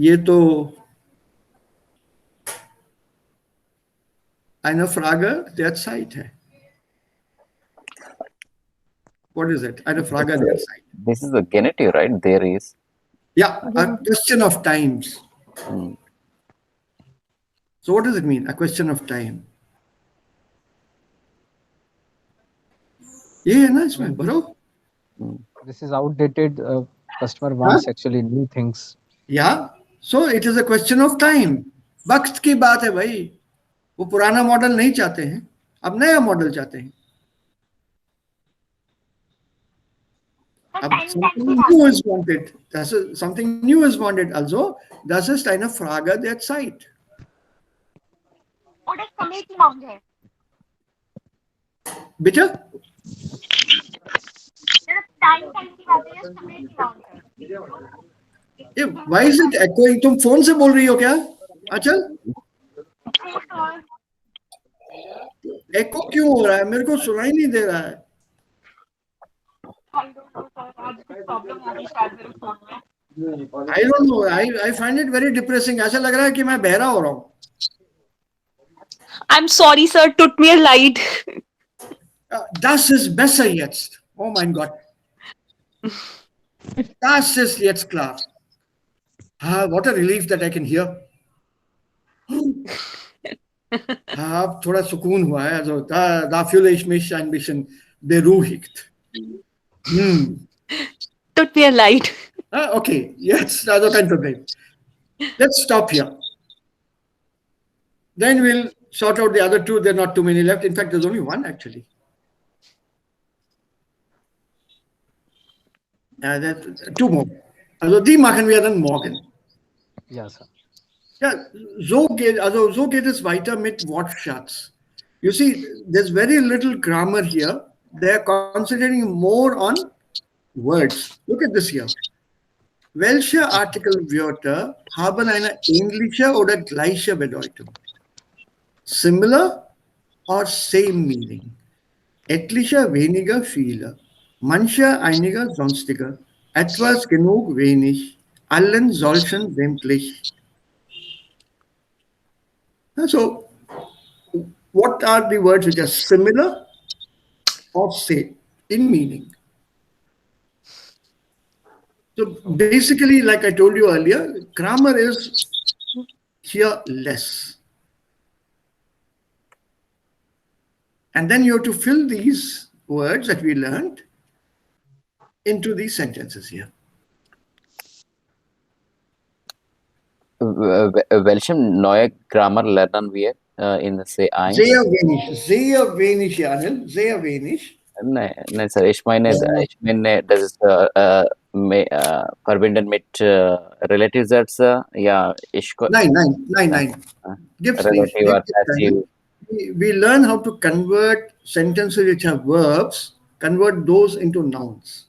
ये तो eine Frage der Zeit है. What is it? Eine Frage der Zeit. this is a genitive, right? There is. Yeah, a question of times. Hmm. So what does it mean? A question of time. ये है ना इसमें भरो. This is outdated. Customer wants actually new things. Yeah. So it is a question of time. वक्त की बात है भाई. वो पुराना मॉडल नहीं चाहते हैं, अब नया मॉडल चाहते हैं. The अब time something tense new is wanted. Das ist, something new is wanted. Also, das ist eine Frage der Zeit. और एक समय की मांग है. Bitte? टाइम टाइम की बात है या समय की मांग है. Why is it echoing? तुम फोन से बोल रही हो क्या? अचल? एको क्यों हो रहा है? मेरे को सुनाई नहीं दे रहा है. I don't know, sir. आज कुछ प्रॉब्लम आ रही है शायद मेरे फोन में. I don't know. I find it very depressing. ऐसा लग रहा है कि मैं बहरा हो रहा हूँ. I'm sorry, sir. Tut mir leid. Das ist besser jetzt. Oh mein Gott. Das ist jetzt klar. What a relief that I can hear. थोड़ा सुकून हुआ है. Also da fühle ich mich ein bisschen beruhigt. Tut mir leid. Okay, jetzt also kein Problem. Let's stop here. Then we'll sort out the other two. There are not too many left. In fact, there's only one actually. Two more. Also die machen wir dann morgen. Ja, sir. Ja, so geht es weiter mit Wortschatz. You see, there's very little grammar here. They're concentrating more on words. Look at this here. Welche Artikelwörter haben eine ähnliche oder gleiche Bedeutung? Similar or same meaning? Etliche, weniger, viele. Manche, einiger, sonstiger. Etwas, genug, wenig. Allen, solchen, sämtlich. So, what are the words which are similar or same in meaning? So basically, like I told you earlier, grammar is here less. And then you have to fill these words that we learned into these sentences here. Welchem neue Grammar lernen wir in C1? Sehr wenig, Janel, sehr wenig. Nein, sir, ich meine, das ist verbinden mit Relativsätze. Ja, Nein. Gibt's nicht. Relative or passive. We learn how to convert sentences which have verbs, convert those into nouns.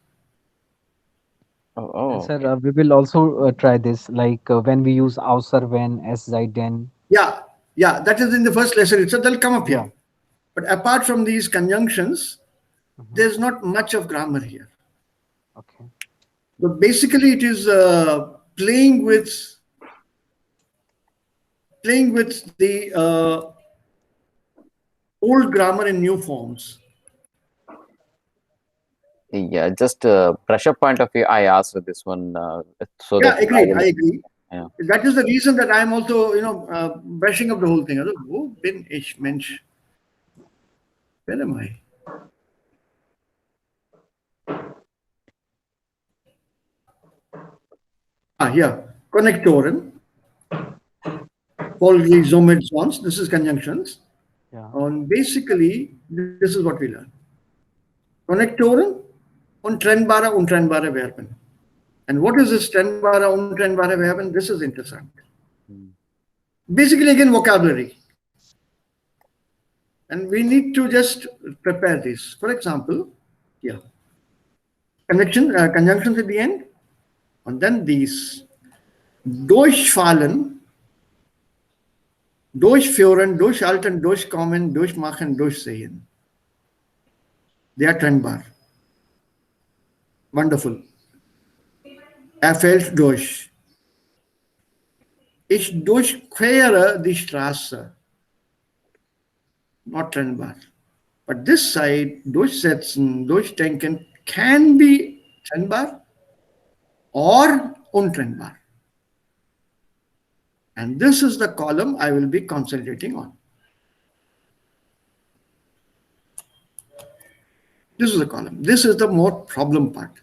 Oh, And sir, we will also try this, like when we use außer wenn, es sei denn. Yeah, that is in the first lesson itself. They'll come up here. But apart from these conjunctions, there's not much of grammar here. Okay. So basically, it is playing with the old grammar in new forms. Yeah, just brush up point of view. I asked this one so Yeah, that I agreed. I will. agree. Yeah. That is the reason that I'm also, brushing up the whole thing. Wo bin ich Mensch? Where am I? Yeah. Connectoren, Folgli-Zomit-Sons. This is conjunctions. Yeah. And basically, this is what we learn. Connectoren und trennbare, untrennbare Verben. And what is this trennbare, untrennbare Verben? This is interessant. Mm. Basically, again, vocabulary. And we need to just prepare this. For example, yeah, conjunctions at the end, and then these durchfallen, durchführen, durchhalten, durchkommen, durchmachen, durchsehen. They are trennbar. Wonderful. Er fällt durch. Ich durchquere die Straße. Not trennbar. But this side, durchsetzen, durchdenken, can be trennbar or untrennbar. And this is the column I will be concentrating on. This is the column. This is the more problem part.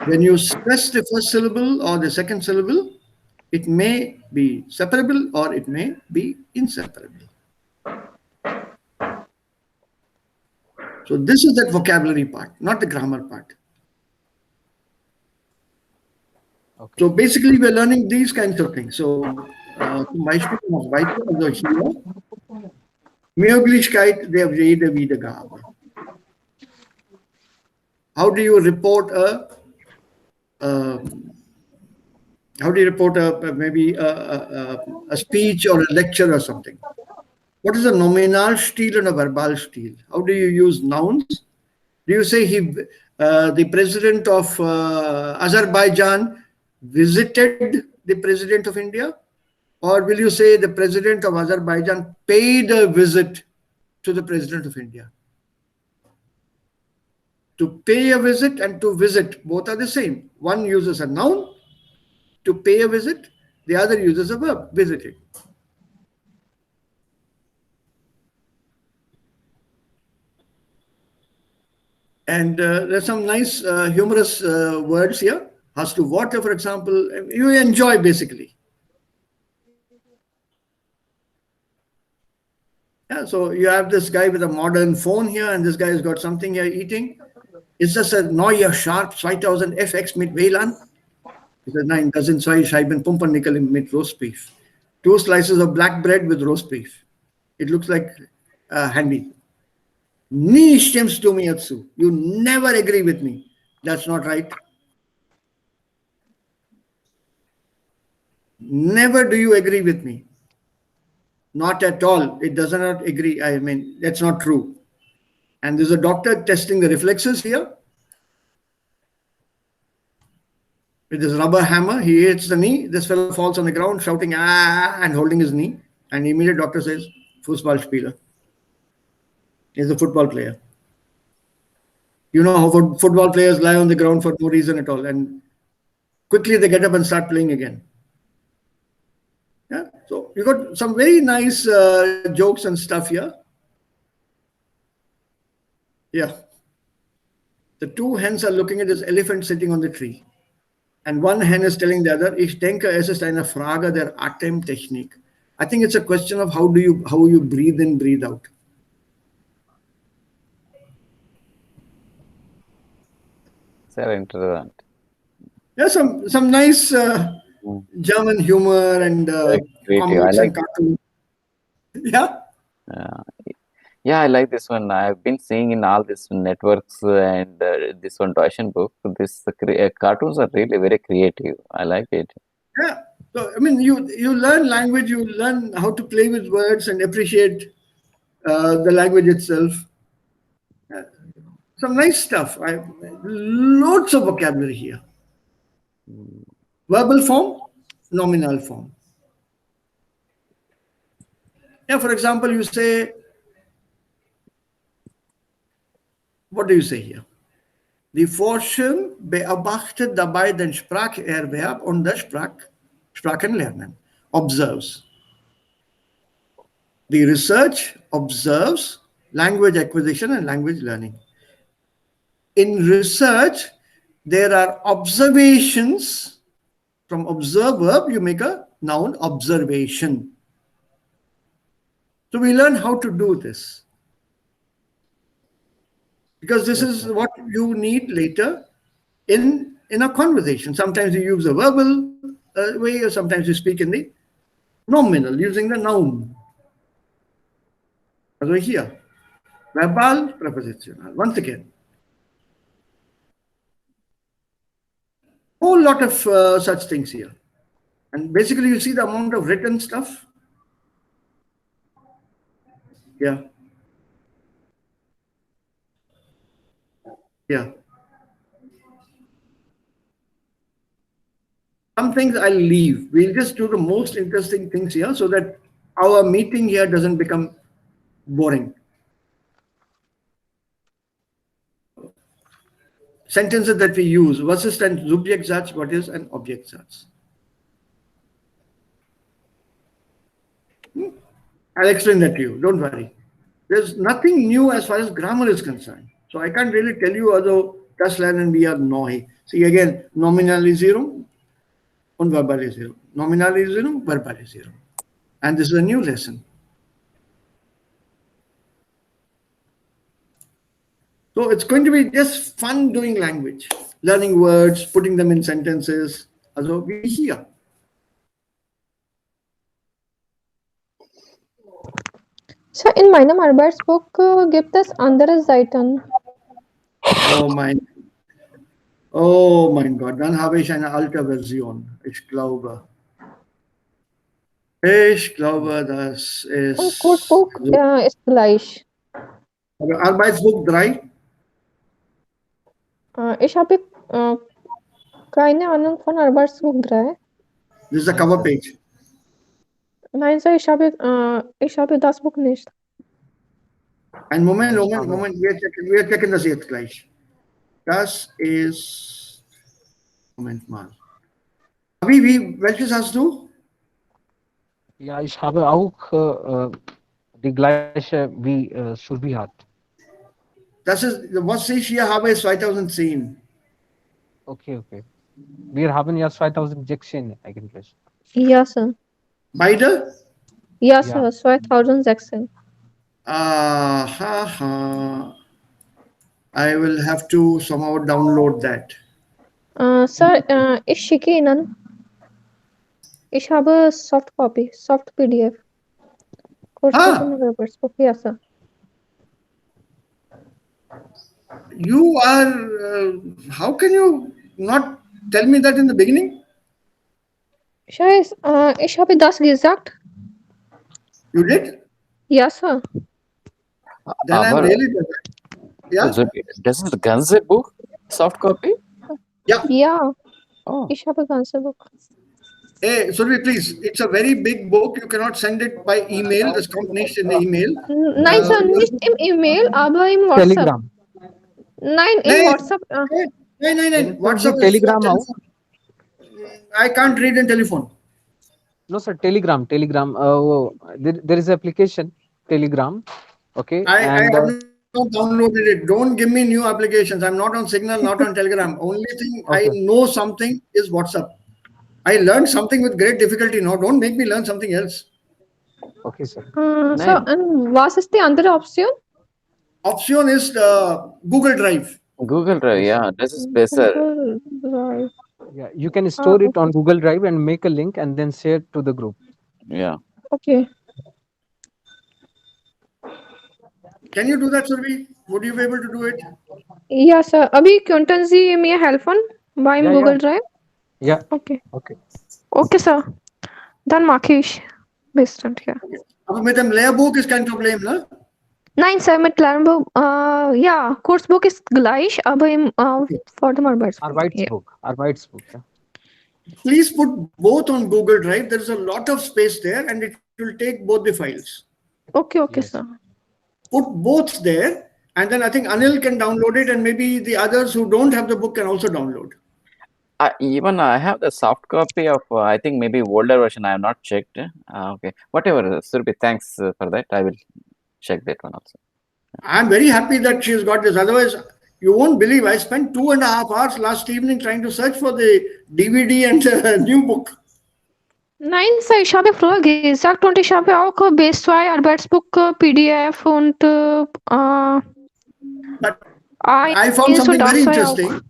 When you stress the first syllable or the second syllable, it may be separable or it may be inseparable. So this is that vocabulary part, not the grammar part. Okay. So basically, we're learning these kinds of things. So zum Beispiel noch weiter, also hier, Möglichkeit der Redewiedergabe. How do you report how do you report maybe a speech or a lecture or something? What is a nominal stil and a verbal stil? How do you use nouns? Do you say the president of Azerbaijan visited the president of India? Or will you say the president of Azerbaijan paid a visit to the president of India? To pay a visit and to visit, both are the same. One uses a noun to pay a visit, the other uses a verb, visited. And there's some nice humorous words here. Has to water, for example, you enjoy basically. Yeah, so you have this guy with a modern phone here, and this guy has got something here eating. Is das ein neuer Sharp 2000 FX mit WLAN? He said, nein, das sind zwei Scheiben Pumpernickel mit Roastbeef. 2 slices of black bread with roast beef. It looks like handy. Nie stimmst du mir zu. You never agree with me. That's not right. Never do you agree with me. Not at all. It does not agree. I mean, that's not true. And there's a doctor testing the reflexes here. With this rubber hammer, he hits the knee. This fellow falls on the ground, shouting, ah, and holding his knee. And the immediate doctor says, Fußballspieler. He's a football player. You know how football players lie on the ground for no reason at all. And quickly they get up and start playing again. Yeah. So you got some very nice jokes and stuff here. Yeah. The two hens are looking at this elephant sitting on the tree. And one hen is telling the other, ich denke, es ist eine Frage der Atemtechnik. I think it's a question of how you breathe in, breathe out. Very interesting. Yeah, some nice German humor and Creative. I comics like and cartoons. Yeah. Yeah, I like this one. I've been seeing in all these networks and this one Deutschen book. This cartoons are really very creative. I like it. Yeah. So I mean, you learn language, you learn how to play with words and appreciate the language itself. Some nice stuff. Loads of vocabulary here. Verbal form, nominal form. Yeah, for example, you say, what do you say here? Die Forschung beobachtet dabei den Spracherwerb und das Sprachenlernen. Observes. The research observes language acquisition and language learning. In research, there are observations. From observe verb, you make a noun, observation. So we learn how to do this. Because this is what you need later in a conversation. Sometimes you use a verbal way, or sometimes you speak in the nominal, using the noun. So here, verbal, prepositional. Once again, whole lot of such things here. And basically, you see the amount of written stuff. Yeah. Yeah. Some things I'll leave. We'll just do the most interesting things here so that our meeting here doesn't become boring. Sentences that we use, was ist ein Subjektsatz, what is an Objektsatz? I'll explain that to you, don't worry. There's nothing new as far as grammar is concerned. So I can't really tell you, although das lernen wir neu. See again, Nominalisierung und Verbalisierung. Nominalisierung, Verbalisierung. And this is a new lesson. So it's going to be just fun doing language, learning words, putting them in sentences. Also wie hier. So in meinem Arbeitsbuch gibt es andere Seiten. Oh mein Gott, dann habe ich eine alte Version. Ich glaube, das ist. Und Kursbuch ist gleich. Arbeitsbuch 3? Ich habe keine Ahnung von Arbeitsbuch 3. This is the cover page. Nein, Sir, ich habe das Buch nicht. Ein Moment, wir checken das jetzt gleich. Das ist, Moment mal. Welches hast du? Ja, ich habe auch die gleiche wie Surbi hat. Das ist, was ich hier habe, ist 2010. Okay. Wir haben ja 2016 eigentlich. Ja, Sir. Beide? Ja, Sir, 2016. I will have to somehow download that. Sir, ich schicke Ihnen. Ich habe Soft Copy, Soft PDF. Kursbuch und Arbeitsbuch. Ja, Sir. You are, how can you not tell me that in the beginning? Scheiß, ich habe das gesagt. You did? Ja, Sir. Then I'm really yeah? Das ist das ganze Buch? Soft copy? Ja. Oh. Ich habe ganze Buch. Hey, sorry, please. It's a very big book. You cannot send it by email. Das kommt nicht in the email. Nein, Sir, nicht im E-Mail, aber im WhatsApp. Telegram. Nein, im WhatsApp. Nein. WhatsApp Telegram auch? I can't read in telephone. No, sir, Telegram. There is application, Telegram. Okay. I have not downloaded it. Don't give me new applications. I'm not on Signal, not on Telegram. Only thing I know something is WhatsApp. I learned something with great difficulty. Now, don't make me learn something else. Okay, sir. So, and was ist die andere Option? Option is Google Drive. Google Drive, yeah, das ist besser. Google Drive. Yeah, you can store it on Google Drive and make a link and then share it to the group. Yeah. Okay. Can you do that, Survi? Would you be able to do it? Ja, Sir. अभी könnten Sie mir helfen beim Google Drive? Yeah. Okay. Okay. Sir. Dann mache ich bestimmt, ja. Aber mit dem Lehrbuch ist kein Problem, ne? Nein, Sir, mit Lernbuch, ja, Kursbuch ist gleich, aber vor dem Arbeitsbuch. Arbeitsbuch, yeah. Please put both on Google Drive. There is a lot of space there and it will take both the files. Okay, Yes. Sir. Put both there And then I think Anil can download it, and maybe the others who don't have the book can also download. Even I have the soft copy of I think maybe older version. I have not checked. Okay, whatever. Surabhi, thanks for that. I will check that one also. I'm very happy that she's got this. Otherwise, you won't believe I spent 2.5 hours last evening trying to search for the DVD and new book. Nein, Sir, ich habe früher gesagt und ich habe auch B2 Arbeitsbuch PDF und But I found A1 something und very A2 auch. interesting.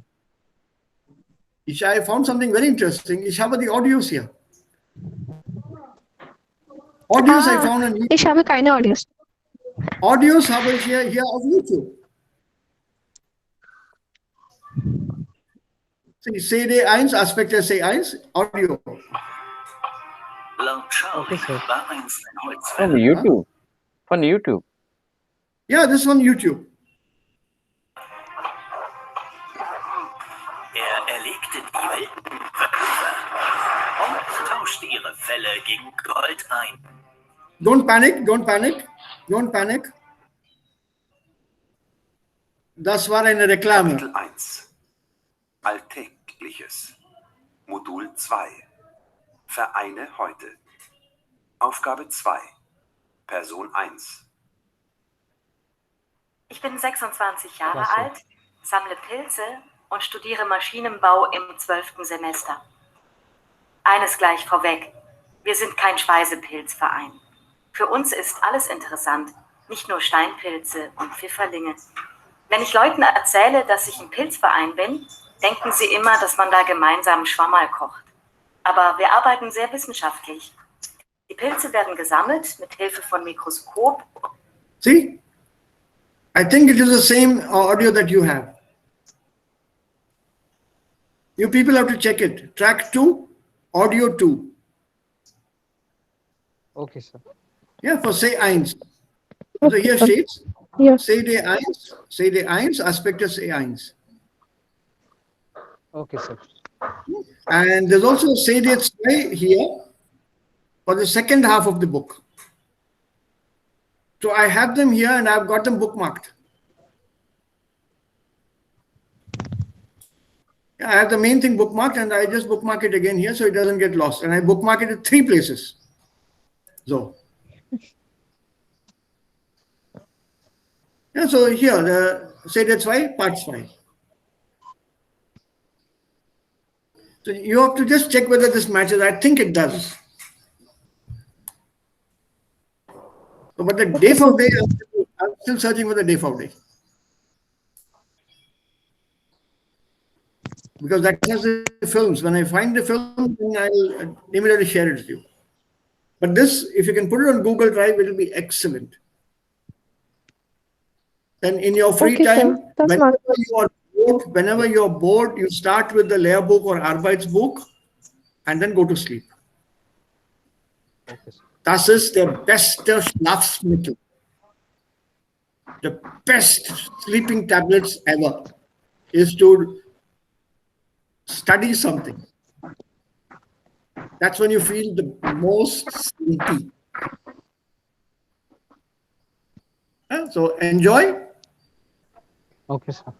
I found something very interesting. Ich habe die Audios hier. Audios I found on YouTube. Ich habe keine Audios. Audios habe ich hier auf YouTube. See, CD1, Aspekt der C1, Audio. Okay, sir. From YouTube. From YouTube. Yeah, this one YouTube. Erlegte die wilden Wölfe und tauschte ihre Felle gegen Gold ein. Don't panic, don't panic, don't panic. Das war eine Reklame. Kapitel 1. Alltägliches. Modul 2. Vereine heute. Aufgabe 2. Person 1. Ich bin 26 Jahre Klasse. alt, sammle Pilze und studiere Maschinenbau im 12. Semester. Eines gleich vorweg, wir sind kein Speisepilzverein. Für uns ist alles interessant, nicht nur Steinpilze und Pfifferlinge. Wenn ich Leuten erzähle, dass ich im Pilzverein bin, denken sie immer, dass man da gemeinsam Schwammerl kocht. Aber wir arbeiten sehr wissenschaftlich. Die Pilze werden gesammelt mit Hilfe von Mikroskop. See? I think it is the same audio that you have. You people have to check it. Track 2, audio 2. Okay, sir. Yeah, for C1. Also hier steht's. Ja. CD1, Aspekt des C1. Okay, sir. And there's also CD2 here for the second half of the book. So I have them here and I've got them bookmarked. Yeah, I have the main thing bookmarked and I just bookmark it again here so it doesn't get lost. And I bookmark it at 3 places. So. Yeah, so here, say that's why, part 5. So you have to just check whether this matches. I think it does. So, but the day for day, I'm still searching for the day for day. Because that has the films. When I find the film, then I'll immediately share it with you. But this, if you can put it on Google Drive, it will be excellent. Then in your free Okay, time, sir. Das mag ich. whenever you're bored, you start with the Lehrbuch or Arbeitsbuch and then go to sleep. Okay, sir. Das ist der beste Schlafmittel. The best sleeping tablets ever is to study something. That's when you feel the most sleepy. So enjoy. Okay, sir.